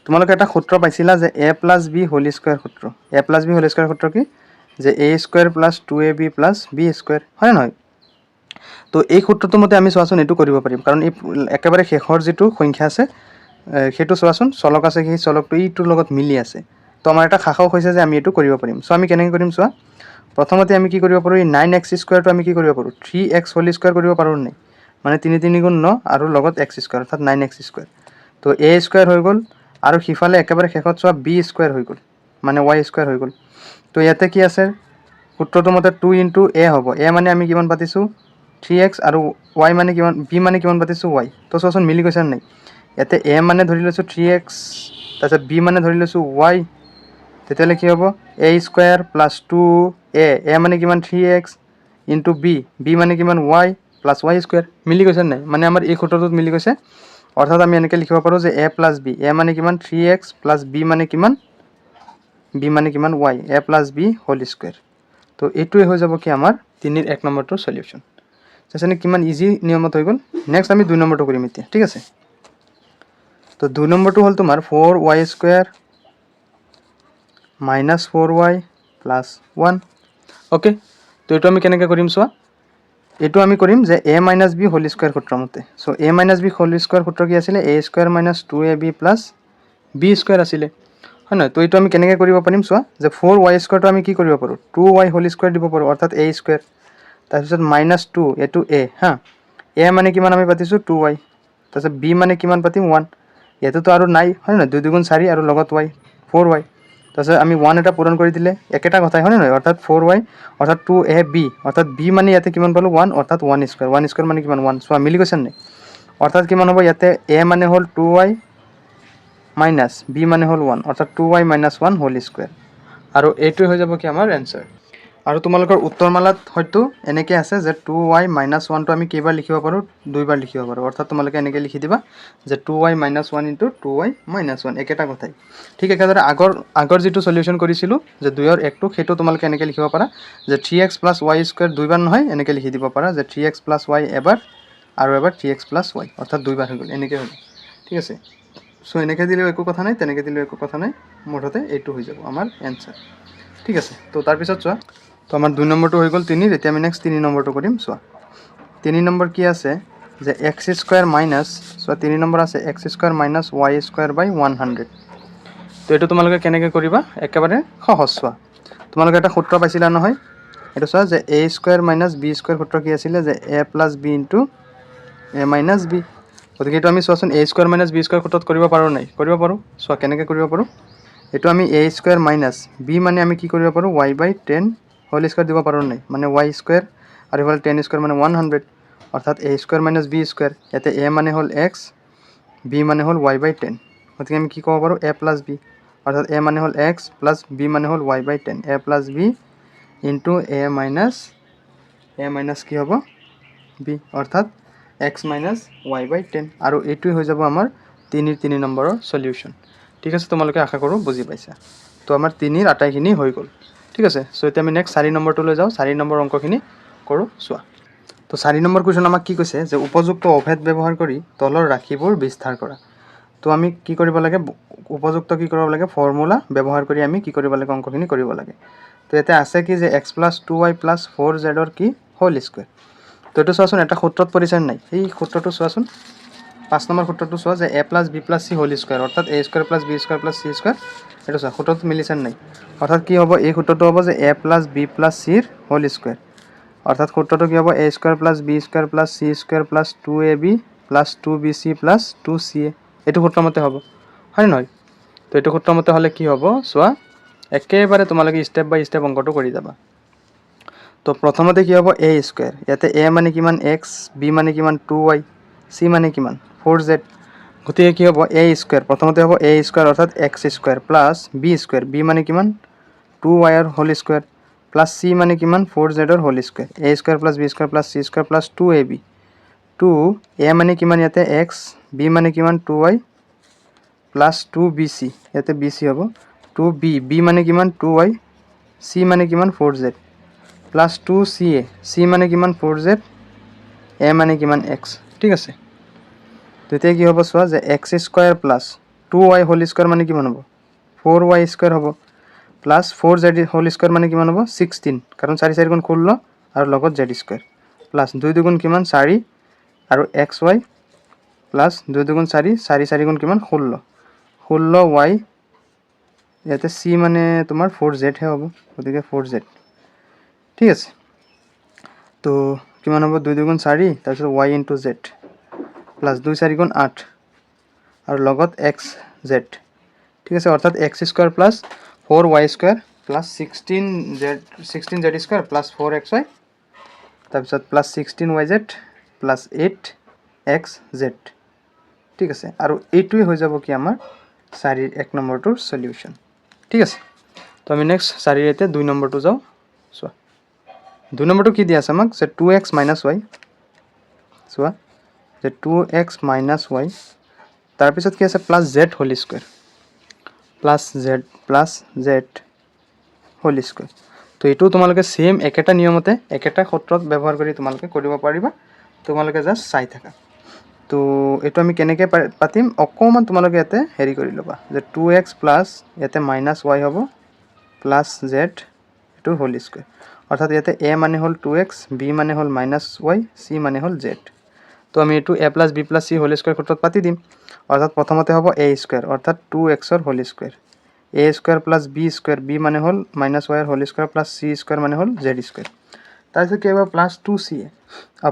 তোমালোকে এটা সূত্ৰ পাইছিলা যে a plus B whole square সূত্ৰ। a plus B whole square সূত্ৰ কি, যে a² plus 2ab plus b², হয় নহয়? তো এই সূত্ৰটো মতে আমি চোৱাচোন এইটো কৰিব পাৰিম, কাৰণ এই একেবাৰে শেষৰ যিটো সংখ্যা আছে সেইটো চোৱাচোন, চলক আছে, সেই চলকটো এইটোৰ লগত মিলি আছে। তো আমাৰ এটা সাহস হৈছে যে আমি এইটো কৰিব পাৰিম। চ' আমি কেনেকৈ কৰিম চোৱা। প্ৰথমতে আমি কি কৰিব পাৰোঁ, এই 9x² আমি কি কৰিব পাৰোঁ 3x হোল স্কুৱেৰ কৰিব পাৰোঁ নাই, মানে 3 3 গুণ 9 আৰু লগত x², অৰ্থাৎ 9x²। তো a² হৈ গ'ল, আৰু সিফালে একেবাৰে শেষত চোৱা b² হৈ গ'ল, মানে y² হৈ গ'ল। তো ইয়াতে কি আছে সূত্ৰটো মতে 2 × a হ'ব। a মানে আমি কিমান পাতিছোঁ 3x, আৰু y মানে কিমান, b মানে কিমান পাতিছোঁ y। তো চোৱাচোন মিলি গৈছে নাই। ইয়াতে a মানে ধৰি লৈছোঁ 3x, তাৰপিছত b মানে ধৰি লৈছোঁ y, তেতিয়াহ'লে কি হ'ব a² প্লাছ 2a, a মানে কিমান 3x ইনটু b মানে কিমান y প্লাছ y²। মিলি গৈছে নাই, মানে আমাৰ এই সূত্ৰটোত মিলি গৈছে। অৰ্থাৎ আমি এনেকৈ লিখিব পাৰোঁ যে a প্লাছ b, a মানে কিমান 3x প্লাছ b মানে কিমান y, a plus b whole square. তো এইটোৱে হৈ যাব কি আমাৰ 3ৰ 1 নম্বৰটোৰ সলিউশ্যন। চাইছেনে কিমান ইজি নিয়মত হৈ গ'ল। নেক্সট আমি 2 নম্বৰটো কৰিম এতিয়া, ঠিক আছে। তো 2 নম্বৰটো হ'ল তোমাৰ 4y² minus 4y plus 1। Okay, তো এইটো আমি কেনেকৈ কৰিম চোৱা। এইটো আমি কৰিম যে a minus b whole square সূত্ৰ মতে। So' a minus b whole square সূত্ৰ কি আছিলে, a² minus 2ab plus b² আছিলে, হয় নহয়? তো এইটো আমি কেনেকৈ কৰিব পাৰিম চোৱা, যে 4y² আমি কি কৰিব পাৰোঁ 2y হোল স্কুৱেৰ দিব পাৰোঁ, অৰ্থাৎ a²। তাৰপিছত মাইনাছ 2, এইটো a, হা, a মানে কিমান আমি পাতিছোঁ 2y, তাৰপিছত b মানে কিমান পাতিম 1, ইয়াতেতো আৰু নাই, হয় নহয়? 2 2 গুণ 4 আৰু লগত y 4y, তাৰপিছত আমি 1 এটা পূৰণ কৰি দিলে একেটা কথাই, হয় নহয়? অৰ্থাৎ 4y, অৰ্থাৎ 2ab, অৰ্থাৎ b মানে ইয়াতে কিমান পালোঁ 1, অৰ্থাৎ 1² মানে কিমান 1। চোৱা মিলি গৈছে নাই। অৰ্থাৎ কিমান হ'ব ইয়াতে a মানে হ'ল 2y মাইনাছ b মানে হ'ল 1, অৰ্থাৎ 2y মাইনাছ 1 হোল স্কুৱেৰ। আৰু এইটোৱে হৈ যাব কি আমাৰ এনচাৰ। আৰু তোমালোকৰ উত্তৰমালাত হয়তো এনেকৈ আছে যে 2y মাইনাছ 1টো আমি কেইবাৰ লিখিব পাৰোঁ, 2বাৰ লিখিব পাৰোঁ। অৰ্থাৎ তোমালোকে এনেকৈ লিখি দিবা যে 2y minus 1 into 2y minus 1, একেটা কথাই। ঠিক একেদৰে আগৰ যিটো সলিউশ্যন কৰিছিলোঁ যে 2ৰ 1টো, সেইটো তোমালোকে এনেকৈ লিখিব পাৰা যে 3x প্লাছ y² 2বাৰ নহয়, এনেকৈ লিখি দিব পাৰা যে 3x প্লাছ y এবাৰ, আৰু এবাৰ 3x প্লাছ y, অৰ্থাৎ 2বাৰ হৈ গ'ল, এনেকৈ হৈ গ'ল। ঠিক আছে, চ' এনেকৈ দিলেও একো কথা নাই, তেনেকৈ দিলেও একো কথা নাই, মুঠতে এইটো হৈ যাব আমাৰ এনচাৰ। ঠিক আছে, তো তাৰপিছত চোৱা, তো আমাৰ 2 নম্বৰটো হৈ গ'ল 3। এতিয়া আমি নেক্সট 3 নম্বৰটো কৰিম। চোৱা 3 নম্বৰ কি আছে, যে x² মাইনাছ, চোৱা 3 নম্বৰ আছে x² মাইনাছ y² বাই 100। তো এইটো তোমালোকে কেনেকৈ কৰিবা, একেবাৰে সহজ। চোৱা তোমালোকে এটা সূত্ৰ পাইছিলা নহয়, এইটো চোৱা যে a² মাইনাছ b² সূত্ৰ কি আছিলে, যে a plus b into a minus b। গতিকে এইটো আমি চোৱাচোন a² মাইনাছ b² সূত্ৰত কৰিব পাৰোঁ নাই, কৰিব পাৰোঁ। চোৱা কেনেকৈ কৰিব পাৰোঁ। এইটো আমি a² মাইনাছ b মানে আমি কি কৰিব পাৰোঁ y বাই 10 হোল স্কুৱেৰ দিব পাৰোঁ নাই, মানে y² আৰু ইফালে 10² মানে 100, অৰ্থাৎ a² মাইনাছ b²। ইয়াতে a মানে হ'ল x, b মানে হ'ল y বাই 10। গতিকে আমি কি ক'ব পাৰোঁ a প্লাছ b, অৰ্থাৎ a মানে হ'ল x প্লাছ b মানে হ'ল y by 10, a plus b into a minus কি হ'ব b, অৰ্থাৎ x মাইনাছ y বাই 10। আৰু এইটোৱে হৈ যাব আমাৰ তিনি নম্বৰৰ সলিউশন ঠিক আছে তোমালোকে আশা কৰোঁ বুজি পাইছা তো আমাৰ তিনিৰ আটাইখিনি হৈ গ'ল ঠিক আছে সো এতিয়া আমি নেক্সট 4 নম্বৰটোলৈ যাওঁ 4 নম্বৰ অংকখিনি কৰোঁ চোৱা তো 4 নম্বৰ কুৱেশ্যন আমাক কি কৈছে যে উপযুক্ত অভেদ ব্যৱহাৰ কৰি তলৰ ৰাশিবোৰ বিস্তাৰ কৰা তো আমি কি কৰিব লাগে উপযুক্ত কি কৰিব লাগে ফৰ্মুলা ব্যৱহাৰ কৰি আমি কি কৰিব লাগে অংকখিনি কৰিব লাগে তো ইয়াতে আছে কি যে x + 2y + 4z ৰ কি হোল স্কয়াৰ তো এইটো চোৱাচোন এটা সূত্ৰত পৰিছে নাই এই সূত্ৰটো চোৱাচোন 5 নম্বৰ সূত্ৰটো চোৱা যে a + b + c whole square অৰ্থাৎ a² + b² + c² এইটো চোৱা সূত্ৰটো মিলিছে নাই অৰ্থাৎ কি হ'ব এই সূত্ৰটো হ'ব যে a + b + c ৰ হোল স্কয়াৰ অর্থাৎ সূত্রটো কি হবে a² + b² + c² + 2ab + 2bc + 2ca এটো সূত্র মতে হবে হয় নহয় তো এটো সূত্র মতে হলে কি হবে সোয়া একেবারে তোমালোকে স্টেপ বাই স্টেপ অঙ্কটো কৰি যাবা তো প্ৰথমতে কি হ'ব a² ইয়াতে a মানে কিমান x b মানে কিমান 2y c মানে কিমান 4z গতিকে কি হ'ব a² প্ৰথমতে হ'ব a² অৰ্থাৎ x² + b² b মানে কিমান 2y ৰ হোল স্কয়াৰ plus c মানে কিমান 4z ৰ whole square a² + b² + c² + 2ab 2 a মানে কিমান ইয়াতে x b মানে কিমান 2y plus 2bc ইয়াতে bc হ'ব 2b b মানে কিমান 2y c মানে কিমান 4z plus 2ca c মানে কিমান 4z a মানে কিমান x ঠিক আছে তেতিয়া কি হ'ব চোৱা যে x² + 2y হোল স্কয়াৰ মানে কিমান হ'ব 4y² হ'ব plus 4z হোল স্কয়ার মানে কিমান হ'ব 16 কাৰণ 4 4 গুণ 16 আৰু লগত z স্কয়াৰ প্লাস 2 2 গুণ কিমান 4 আৰু xy প্লাস 2 2 গুণ 4 4 4 গুণ কিমান 16 16y ইয়াতে c মানে তোমাৰ 4z হে হ'ব গতিকে 4z ঠিক আছে তো কিমান হ'ব 2 2 গুণ 4 তাৰপিছত y * z প্লাস 2 4 গুণ 8 আৰু লগত xz ঠিক আছে অৰ্থাৎ x² + 4y² plus 16z² plus 4xy তাৰপিছত plus 16yz plus 8xz ঠিক আছে আৰু এইটোই হৈ যাব কি আমাৰ 4 ৰ 1 নম্বৰটোৰ সলিউশন ঠিক আছে তো আমি নেক্সট 4 ৰ এতে 2 নম্বৰটো যাও চোৱা 2 নম্বৰটো কি দিয়া আছে আমাক যে 2x - y চোৱা যে 2x - y তাৰপিছত কি আছে plus z whole square plus z whole square তো এটো তোমালোকে সেম একেটা নিয়মতে একেটা সূত্ৰত ব্যৱহাৰ কৰি তোমালোকে কৰিব পাৰিবা তোমালোকে জাস্ট চাই থাকা তো এটো আমি কেনেকৈ পাতিম অকমান তোমালোকে ইয়াতে হেৰি কৰি লবা যে 2x প্লাস ইয়াতে -y হ'ব প্লাস z এটো হোল স্কয়ার অৰ্থাৎ ইয়াতে a মানে হল 2x b মানে হল -y c মানে হল z তো আমি এটো a + b + c whole square সূত্ৰত পাতি দিম অৰ্থাৎ প্ৰথমতে হ'ব a² অৰ্থাৎ 2x ৰ whole square a² + b² b মানে হল -y ৰ হোল স্কয়াৰ প্লাস c² মানে হল z²। তাৰপিছত কি হ'ব plus 2ca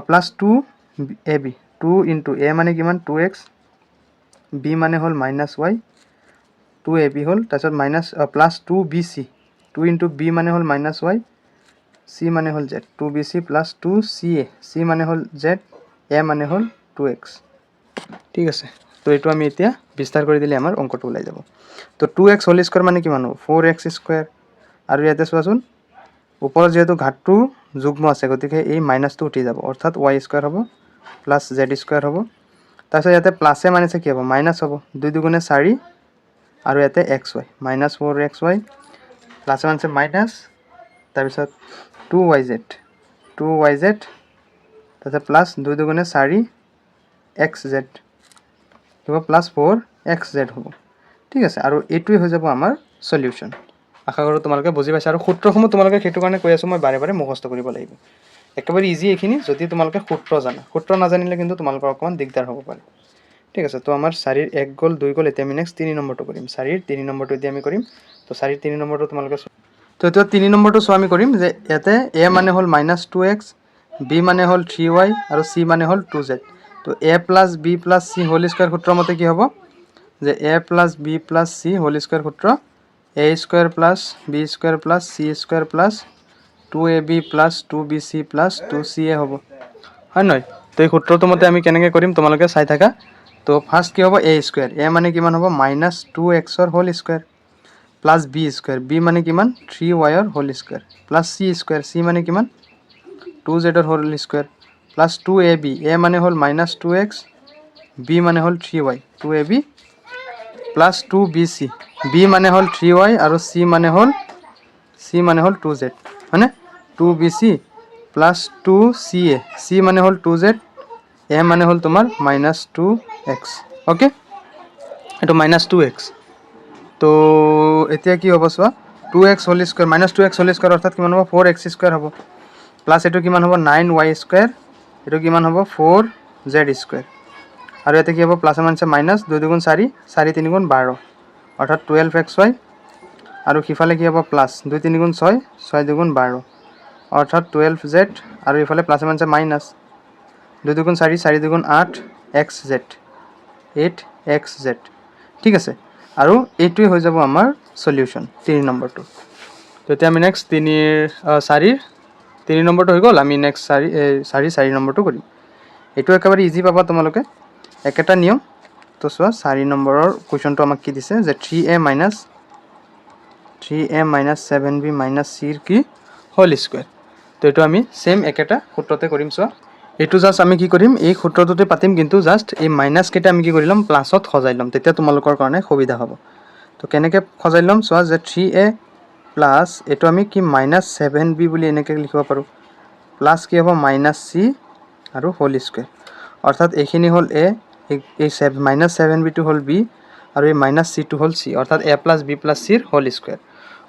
plus 2ab 2 * a মানে কিমান 2x b মানে হল -y 2ab হল তাৰপিছত মাইনাস প্লাস 2bc 2 * b মানে হল -y c মানে হল z 2bc plus 2ca c মানে হল z a মানে হল 2x ঠিক আছে তো এটো আমি এতিয়া বিস্তাৰ কৰি দিলে আমাৰ অংকটো ওলাই যাব তো 2x হোল স্কয়াৰ মানে কিমান হ'ব 4x² আৰু ইয়াতে চোৱাচোন ওপৰত যেহেতু ঘাতটো যুগ্ম আছে গতিকে এই মাইনাসটো উঠি যাব অৰ্থাৎ y² হ'ব প্লাস z² হ'ব তাৰপিছত ইয়াতে প্লাসে মাইনাসে কি হ'ব মাইনাস হ'ব 2 2 গুণে 4 আৰু ইয়াতে xy -4xy প্লাসে মাইনাসে মাইনাস তাৰপিছত 2yz তাৰপিছত প্লাস 2 2 গুণে 4 xz হ'ব প্লাস 4xz হ'ব ঠিক আছে আৰু এইটোই হৈ যাব আমাৰ সলিউশন আশা কৰো তোমালোকে বুজি পাইছা আৰু সূত্ৰসমূহ তোমালোকে হেতু কাৰণে কৈ আছো মই বাৰে বাৰে মুখস্থ কৰিব লাগিব একেবাৰে ইজি এখিনি যদি তোমালোকে সূত্ৰ জানা সূত্ৰ নাজানিলে কিন্তু তোমালোকৰ অকমান দিগদাৰ হ'ব পাৰে ঠিক আছে তো আমাৰ 4 ৰ 1 গল 2 গল এতিয়া আমি নেক্সট 3 নম্বৰটো কৰিম 4 ৰ 3 নম্বৰটো এতিয়া আমি কৰিম তো 4 ৰ 3 নম্বৰটো তোমালোকে তো এতিয়া 3 নম্বৰটো সো আমি কৰিম যে ইয়াতে a মানে হল -2x b মানে হল 3y আৰু c মানে হল 2z তো a + b + c whole square সূত্ৰৰ মতে কি হ'ব যে a + b + c whole square সূত্ৰ a² + b² + c² + 2ab + 2bc + 2ca হ'ব হয় নহয় তো এই সূত্ৰটো মতে আমি কেনেকৈ কৰিম তোমালোকে চাই থাকা তো ফার্স্ট কি হ'ব a² a মানে কিমান হ'ব -2x ৰ whole square plus b² b মানে কিমান 3y ৰ whole square plus c² c মানে কিমান 2z ৰ whole square plus 2ab a মানে হল -2x বি মানে হ'ল 3y 2ab plus 2bc B মানে হ'ল 3y আৰু c মানে হ'ল 2z হয়নে 2bc প্লাছ 2ca c মানে হ'ল 2z a মানে হ'ল তোমাৰ -2x ওকে এইটো -2x তো এতিয়া কি হ'ব চোৱা 2x whole square -2x whole square অৰ্থাৎ কিমান হ'ব 4x স্কয়াৰ হ'ব প্লাছ এটো কিমান হ'ব 9y স্কয়াৰ এটো কিমান হ'ব 4z স্কয়াৰ আৰু ইয়াতে কি হ'ব প্লাছ মাইনাছে মাইনাছ 2 2 গুণ 4 4 3 গুণ 12 অৰ্থাৎ 12xy আৰু কিফালে কি হ'ব প্লাছ 2 3 গুণ 6 6 2 গুণ 12 অৰ্থাৎ 12z আৰু ইফালে প্লাছ মাইনাছে মাইনাছ 2 2 গুণ 4 4 2 গুণ 8xz 8xz ঠিক আছে আৰু এইটোই হৈ যাব আমাৰ সলিউশন 3 নম্বৰটো তো এতিয়া আমি নেক্সট 3 নম্বৰটো হৈ গ'ল আমি নেক্সট 4 নম্বৰটো কৰিম এইটো একেবাৰে ইজি পাবা তোমালোকে একেটা নিয়ম তো চোৱা 4 নম্বৰৰ কোৱেশ্চনটো আমাক কি দিছে যে 3a - 7b - c ৰ কি হোল স্কয়াৰ তো এটো আমি সেম একেটা সূত্ৰতে কৰিম চোৱা এইটো জাস্ট আমি কি কৰিম এই সূত্ৰটোতে পাতিম কিন্তু জাস্ট এই মাইনাস কেটা আমি কি কৰিলাম প্লাসত সজাই লম তেতিয়া তোমালোকৰ কাৰণে সুবিধা হ'ব তো কেনেকৈ সজাই লম চোৱা যে 3a প্লাস এটো আমি কি -7b বুলি এনেকৈ লিখিব পাৰো প্লাস কি হ'ব -c আৰু হোল স্কয়াৰ অৰ্থাৎ এইখিনি হ'ল a এই -7b টো হ'ল b আৰু এই -c টো হ'ল c অৰ্থাৎ a + b + c ৰ হোল স্কয়াৰ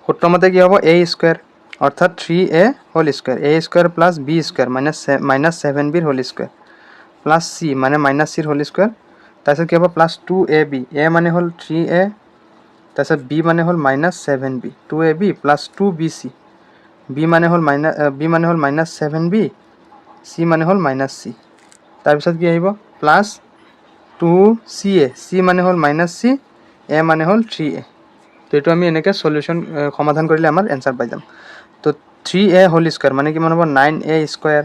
সূত্ৰমতে কি হ'ব a স্কয়াৰ অর্থাৎ 3a whole square a square plus b square -7b র হোল স্কয়ার প্লাস c মানে -c র হোল স্কয়ার তারপর কি হবে প্লাস 2ab a মানে হল 3a তারপর b মানে হল -7b 2ab plus 2bc b মানে হল -7b c মানে হল -c তারপর কি আহিব প্লাস 2ca c মানে হল -c a মানে হল 3a তো এটো আমি এনেকে সলিউশন সমাধান কৰিলে আমাৰ आंसर পাই যাম তো 3a হোল স্কয়ার মানে কিমান হ'ব 9a স্কয়ার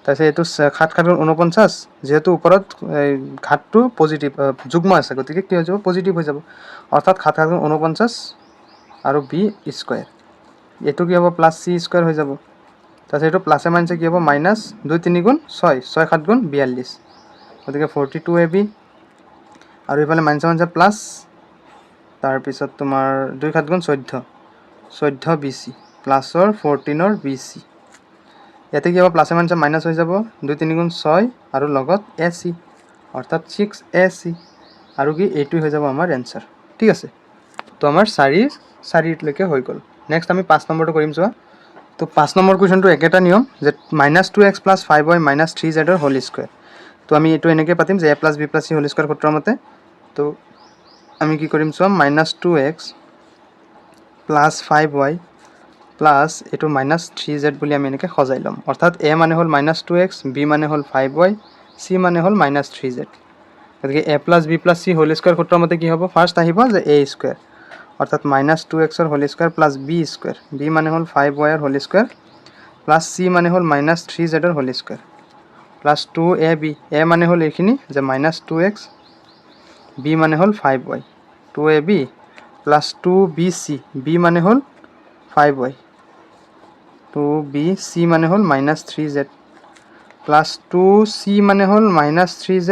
তারপর এটো 7 7 49 যেহেতু উপৰত ঘাতটো পজিটিভ যুগ্ম আছে গতিকে কি হৈ যাব পজিটিভ হৈ যাব অৰ্থাৎ 7 7 49 আৰু b স্কয়ার এটো কি হ'ব প্লাস c স্কয়ার হৈ যাব তারপর এটো প্লাসে মাইনাসে কি হ'ব মাইনাস 2 3 গুণ 6 6 7 গুণ 42 গতিকে 42ab আৰু ইফালে মাইনাসে মাইনাসে প্লাস তাৰ পিছত তোমাৰ 2 7 গুণ 14 bc প্লাসৰ 14ৰ bc ইয়াতে কি হ'ব প্লাসে মাইনাসে মাইনাস হৈ যাব 2 3 গুণ 6 আৰু লগত ac অৰ্থাৎ 6ac আৰু কি এইটো হৈ যাব আমাৰ आंसर ঠিক আছে তো আমাৰ 4 লৈকে হৈ গ'ল নেক্সট আমি 5 নম্বৰটো কৰিম চোৱা তো 5 নম্বৰ কোৱেশ্চনটো একেটা নিয়ম যে -2x + 5y - 3z ৰ হোল স্কয়ার তো আমি এটো এনেকৈ পাতিম যে a + b + c whole square সূত্ৰৰ মতে তো আমি কি কৰিম চোৱা -2x + 5y প্লাস এটো -3z বুলি আমি এনেকৈ সজাই লম অৰ্থাৎ a মানে হল -2x b মানে হল 5y c মানে হল -3z গতিকে a + b + c whole square সূত্ৰৰ মতে কি হ'ব ফাৰ্স্ট আহিব যে a স্কয়াৰ অৰ্থাৎ -2x ৰ whole square plus b square b মানে হল 5y ৰ হোল স্কয়াৰ প্লাস c মানে হল -3z ৰ whole square plus 2ab a মানে হল এইখিনি যে -2x b মানে হল 5y 2ab plus 2bc b মানে হল 5y 2bc মানে হল -3z প্লাস 2c মানে হল -3z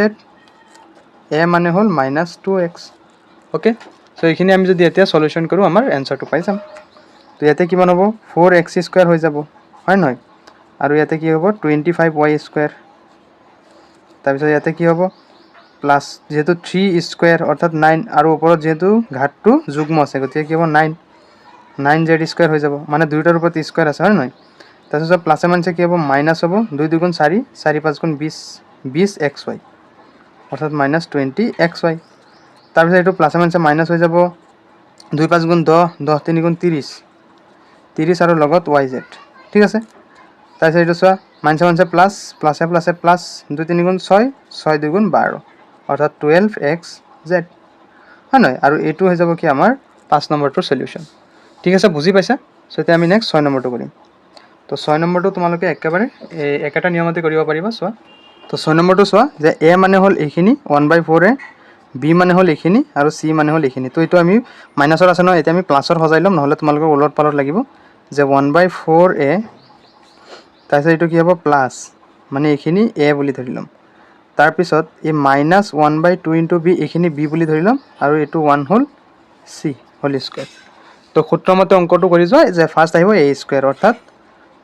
a মানে হল -2x ওকে সো এইখিনি আমি যদি এতিয়া সলিউশন কৰো আমাৰ आंसरটো পাই যাম তো ইয়াতে কিমান হ'ব 4x² হৈ যাব হয় নহয় আৰু ইয়াতে কি হ'ব 25y² তাৰ পিছত ইয়াতে কি হ'ব প্লাস যেহেতু 3² অৰ্থাৎ 9 আৰু ওপৰত যেহেতু ঘাতটো যুগ্ম আছে গতিকে কি হ'ব 9z² হৈ যাব মানে দুইটাৰ ওপৰত স্কয়াৰ আছে হয় নহয় তাৰপিছত প্লাসে মাইনাসে কি হ'ব মাইনাস হ'ব 2 2 গুণ 4 4 5 গুণ 20 20xy অৰ্থাৎ -20xy তাৰপিছত এটো প্লাসে মাইনাসে মাইনাস হৈ যাব 2 5 গুণ 10 10 3 গুণ 30 30 আৰু লগত yz ঠিক আছে তাৰপিছত এটো চোৱা মাইনাসে মাইনাসে প্লাস প্লাসে প্লাসে প্লাস 2 3 গুণ 6 6 2 গুণ 12 অৰ্থাৎ 12xz হয় নহয় আৰু এটো হৈ যাব কি আমাৰ 5 নম্বৰটোৰ সলিউশন ঠিক আছে বুজি পাইছা সো এতিয়া আমি নেক্সট 6 নম্বৰটো কৰিম তো 6 নম্বৰটো তোমালোকে একেবাৰে একেটা নিয়মতে কৰিব পাৰিবা চোৱা তো 6 নম্বৰটো চোৱা যে a মানে হল এইখিনি 1/4a b মানে হল এইখিনি আৰু c মানে হল এইখিনি তো এটো আমি মাইনাসৰ আছে ন এতিয়া আমি প্লাসৰ সজাই লম নহলে তোমালোকৰ উলট পালট লাগিব যে 1/4a তাৰপিছত এটো কি হ'ব প্লাস মানে এইখিনি a বুলি ধৰি লম তাৰপিছত এই -1/2 ইনটু বি এইখিনি বি বুলি ধৰি ল'ম আৰু এইটো 1 হ'ল চি হোল স্কুৱেৰ। তো সূত্ৰমতে অংকটো কৰি যোৱা যে ফাৰ্ষ্ট আহিব এ স্কুৱেৰ অৰ্থাৎ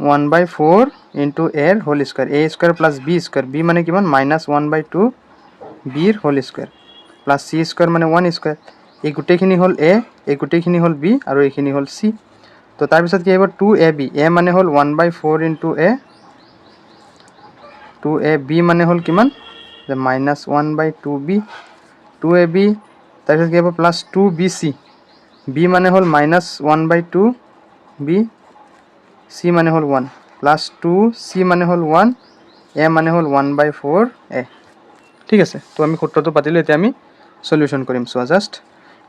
1/4 ইনটু এৰ whole square a square plus B square b মানে কিমান -1/2 বিৰ whole square plus C square মানে 1 স্কুৱেৰ। এই গোটেইখিনি হ'ল এ এই গোটেইখিনি হ'ল বি আৰু এইখিনি হ'ল চি। তো তাৰপিছত কি আহিব 2ab এ মানে হ'ল 1/4 ইনটু এ 2ab মানে হ'ল কিমান যে -1/2b 2ab তাৰপিছত কি হ'ব প্লাছ 2bc বি মানে হ'ল -1/2 বি চি মানে হ'ল 1 প্লাছ 2c মানে হ'ল 1 এ মানে হ'ল 1/4 এ। ঠিক আছে, তো আমি সূত্ৰটো পাতিলোঁ। এতিয়া আমি সলিউশ্যন কৰিম। চোৱা জাষ্ট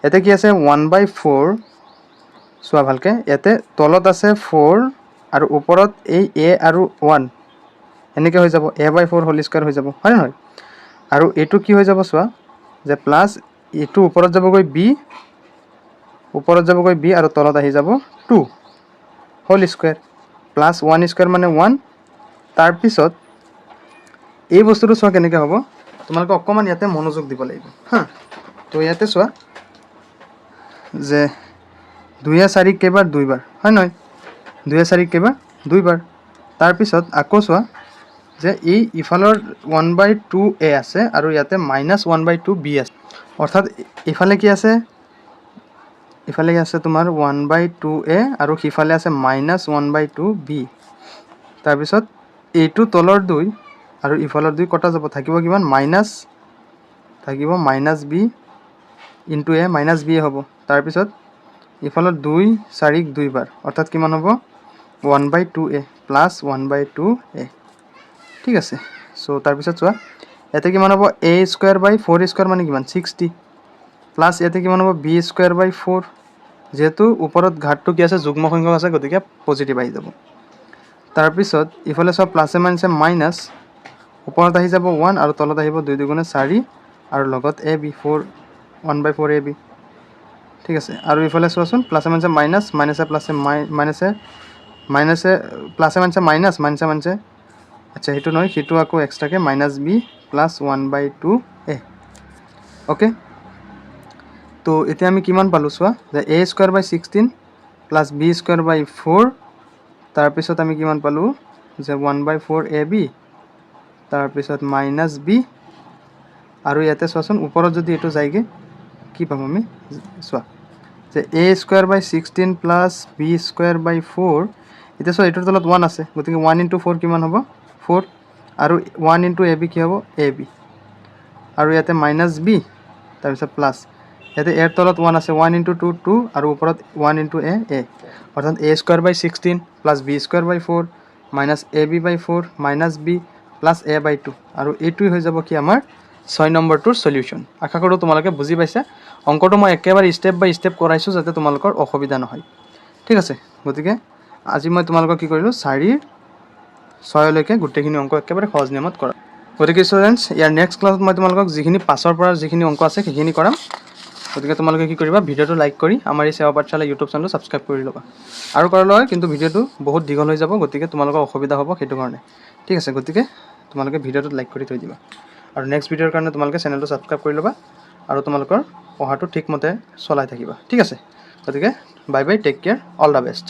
ইয়াতে কি আছে 1/4 চোৱা ভালকৈ ইয়াতে তলত আছে 4 আৰু ওপৰত এই এ আৰু 1 এনেকৈ হৈ যাব a/4 হোল স্কুৱেৰ হৈ যাব হয় নহয়। আৰু এইটো কি হৈ যাব চোৱা যে প্লাছ এইটো ওপৰত যাবগৈ বি আৰু তলত আহি যাব 2 হোল স্কুৱেৰ প্লাছ 1 স্কুৱেৰ মানে 1। তাৰপিছত এই বস্তুটো চোৱা কেনেকৈ হ'ব তোমালোকে অকণমান ইয়াতে মনোযোগ দিব লাগিব হা। তো ইয়াতে চোৱা যে 2 য়ে 4 কেইবাৰ 2 বাৰ হয় নহয় 2 য়ে 4 কেইবাৰ 2 বাৰ। তাৰপিছত আকৌ চোৱা যে এই ইফালৰ 1/2a আছে আৰু ইয়াতে -1/2b আছে অৰ্থাৎ ইফালে কি আছে তোমাৰ 1/2a আৰু সিফালে আছে -1/2b। তাৰপিছত এইটো তলৰ 2 আৰু ইফালৰ 2 কটা যাব থাকিব কিমান থাকিব -b ইনটু a -b হ'ব। তাৰপিছত ইফালৰ 2 4 2 বাৰ অৰ্থাৎ কিমান হ'ব 1/2a প্লাছ 1/2a। ঠিক আছে, চ' তাৰপিছত চোৱা ইয়াতে কিমান হ'ব a²/4² মানে কিমান 60 প্লাছ ইয়াতে কিমান হ'ব b²/4 যেহেতু ওপৰত ঘাতটো কি আছে যুগ্ম সংখ্যক আছে গতিকে পজিটিভ আহি যাব। তাৰপিছত ইফালে চোৱা প্লাছে মাইনাছে মাইনাছ ওপৰত আহি যাব 1 আৰু তলত আহিব 2 2 4 আৰু লগত ab 1/4ab। ঠিক আছে, আৰু ইফালে চোৱাচোন প্লাছে মাইনাছে মাইনাছ মাইনাছে প্লাছে প্লাছে মাইনাছে মাইনাছ মাইনাছে আচ্ছা সেইটো নহয় সেইটো আকৌ এক্সট্ৰাকৈ -b প্লাছ 1/2a। অ'কে, তো এতিয়া আমি কিমান পালোঁ চোৱা যে a²/16 প্লাছ b²/4 তাৰপিছত আমি কিমান পালোঁ যে 1/4ab তাৰপিছত -b আৰু ইয়াতে চোৱাচোন ওপৰত যদি এইটো যায়গৈ কি পাম আমি চোৱা যে a²/16 প্লাছ b²/4 এতিয়া চোৱা এইটোৰ তলত 1 আছে গতিকে 1 × 4 কিমান হ'ব 4 আৰু 1 × ab কি হ'ব ab আৰু ইয়াতে -b তাৰপিছত প্লাছ ইয়াতে এৰ তলত 1 আছে 1 × 2 2 আৰু ওপৰত 1 × a অৰ্থাৎ a²/16 plus b²/4 minus ab/4 -b plus a/2 আৰু এইটোৱে হৈ যাব কি আমাৰ 6 নম্বৰটোৰ সলিউশ্যন। আশা কৰোঁ তোমালোকে বুজি পাইছা। অংকটো মই একেবাৰে ষ্টেপ বাই ষ্টেপ কৰাইছোঁ যাতে তোমালোকৰ অসুবিধা নহয়। ঠিক আছে, গতিকে আজি মই তোমালোকক কি কৰিলোঁ 4 6লৈকে গোটেইখিনি অংক একেবাৰে সহজ নিয়মত কৰা। গতিকে ষ্টুডেণ্টছ ইয়াৰ নেক্সট ক্লাছত মই তোমালোকক যিখিনি পাছৰ পৰা যিখিনি অংক আছে সেইখিনি কৰাম। গতিকে তোমালোকে কি কৰিবা ভিডিঅ'টো লাইক কৰি আমাৰ এই সেৱা পাঠশালা ইউটিউব চেনেলটো ছাবস্ক্ৰাইব কৰি ল'বা আৰু কৰাৰ লগে কিন্তু ভিডিঅ'টো বহুত দীঘল হৈ যাব গতিকে তোমালোকৰ অসুবিধা হ'ব সেইটো কাৰণে। ঠিক আছে, গতিকে তোমালোকে ভিডিঅ'টোত লাইক কৰি থৈ দিবা আৰু নেক্সট ভিডিঅ'ৰ কাৰণে তোমালোকে চেনেলটো ছাবস্ক্ৰাইব কৰি ল'বা আৰু তোমালোকৰ পঢ়াটো ঠিকমতে চলাই থাকিবা। ঠিক আছে, গতিকে bye bye, take care, all the best.